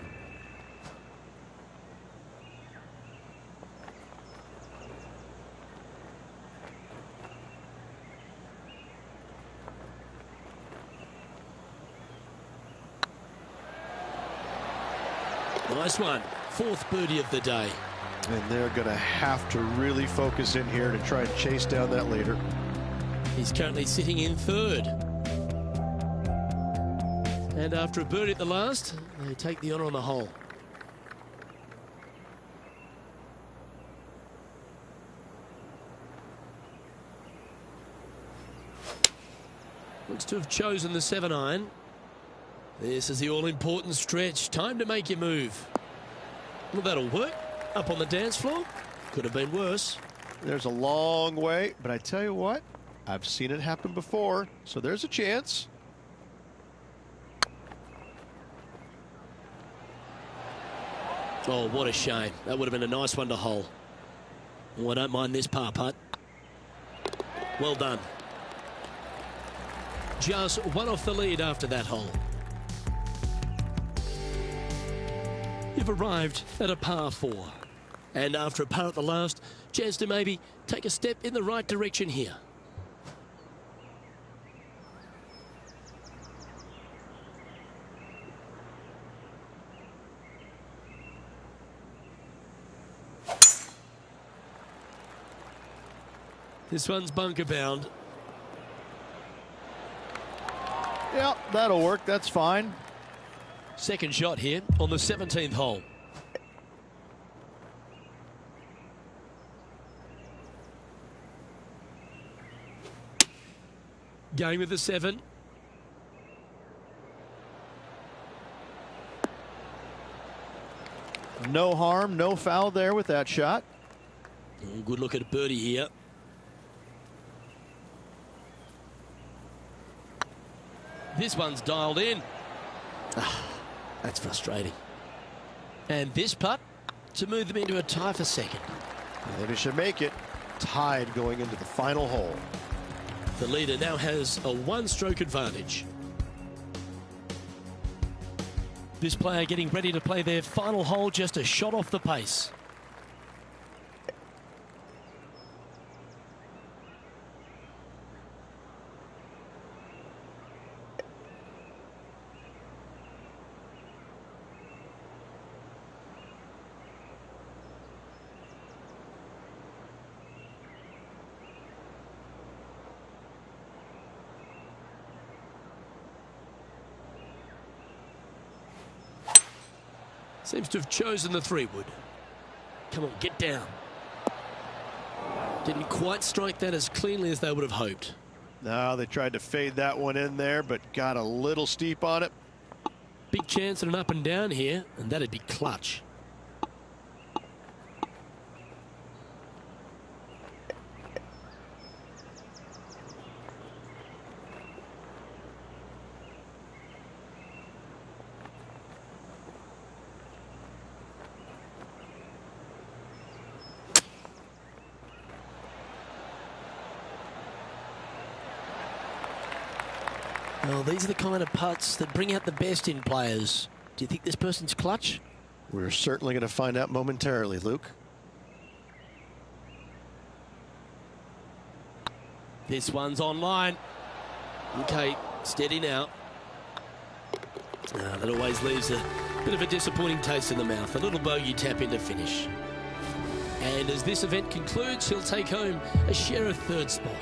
Nice one. 4th birdie of the day. And they're going to have to really focus in here to try and chase down that leader. He's currently sitting in 3rd. And after a birdie at the last, they take the honour on the hole. Looks to have chosen the 7-iron. This is the all-important stretch. Time to make your move. Well, that'll work. Up on the dance floor. Could have been worse. There's a long way, but I tell you what, I've seen it happen before, so there's a chance. Oh, what a shame. That would have been a nice one to hole. Oh, I don't mind this par putt. Well done. Just one off the lead after that hole. You've arrived at a par 4. And after a par at the last, chance to maybe take a step in the right direction here. This one's bunker bound. Yeah, that'll work. That's fine. Second shot here on the 17th hole. Going with the 7. No harm, no foul there with that shot. Oh, good look at a birdie here. This one's dialed in. That's frustrating. And this putt to move them into a tie for second. Maybe should make it tied going into the final hole. The leader now has a 1-stroke advantage. This player getting ready to play their final hole, just a shot off the pace. Seems to have chosen the 3-wood. Come on, get down. Didn't quite strike that as cleanly as they would have hoped. No, they tried to fade that one in there, but got a little steep on it. Big chance at an up and down here, and that'd be clutch. Well, these are the kind of putts that bring out the best in players. Do you think this person's clutch? We're certainly going to find out momentarily, Luke. This one's online. Okay, steady now. That always leaves a bit of a disappointing taste in the mouth. A little bogey tap in to finish. And as this event concludes, he'll take home a share of third spot.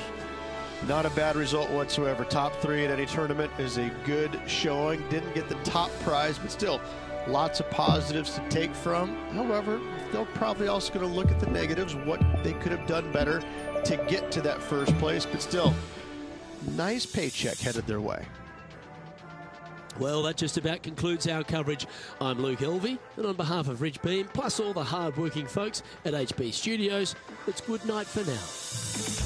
Not a bad result whatsoever. Top 3 at any tournament is a good showing. Didn't get the top prize, but still lots of positives to take from. However, they're probably also going to look at the negatives, what they could have done better to get to that first place, but still, nice paycheck headed their way. Well, that just about concludes our coverage. I'm Luke Elvey, and on behalf of Rich Beam, plus all the hard-working folks at HB Studios, it's good night for now.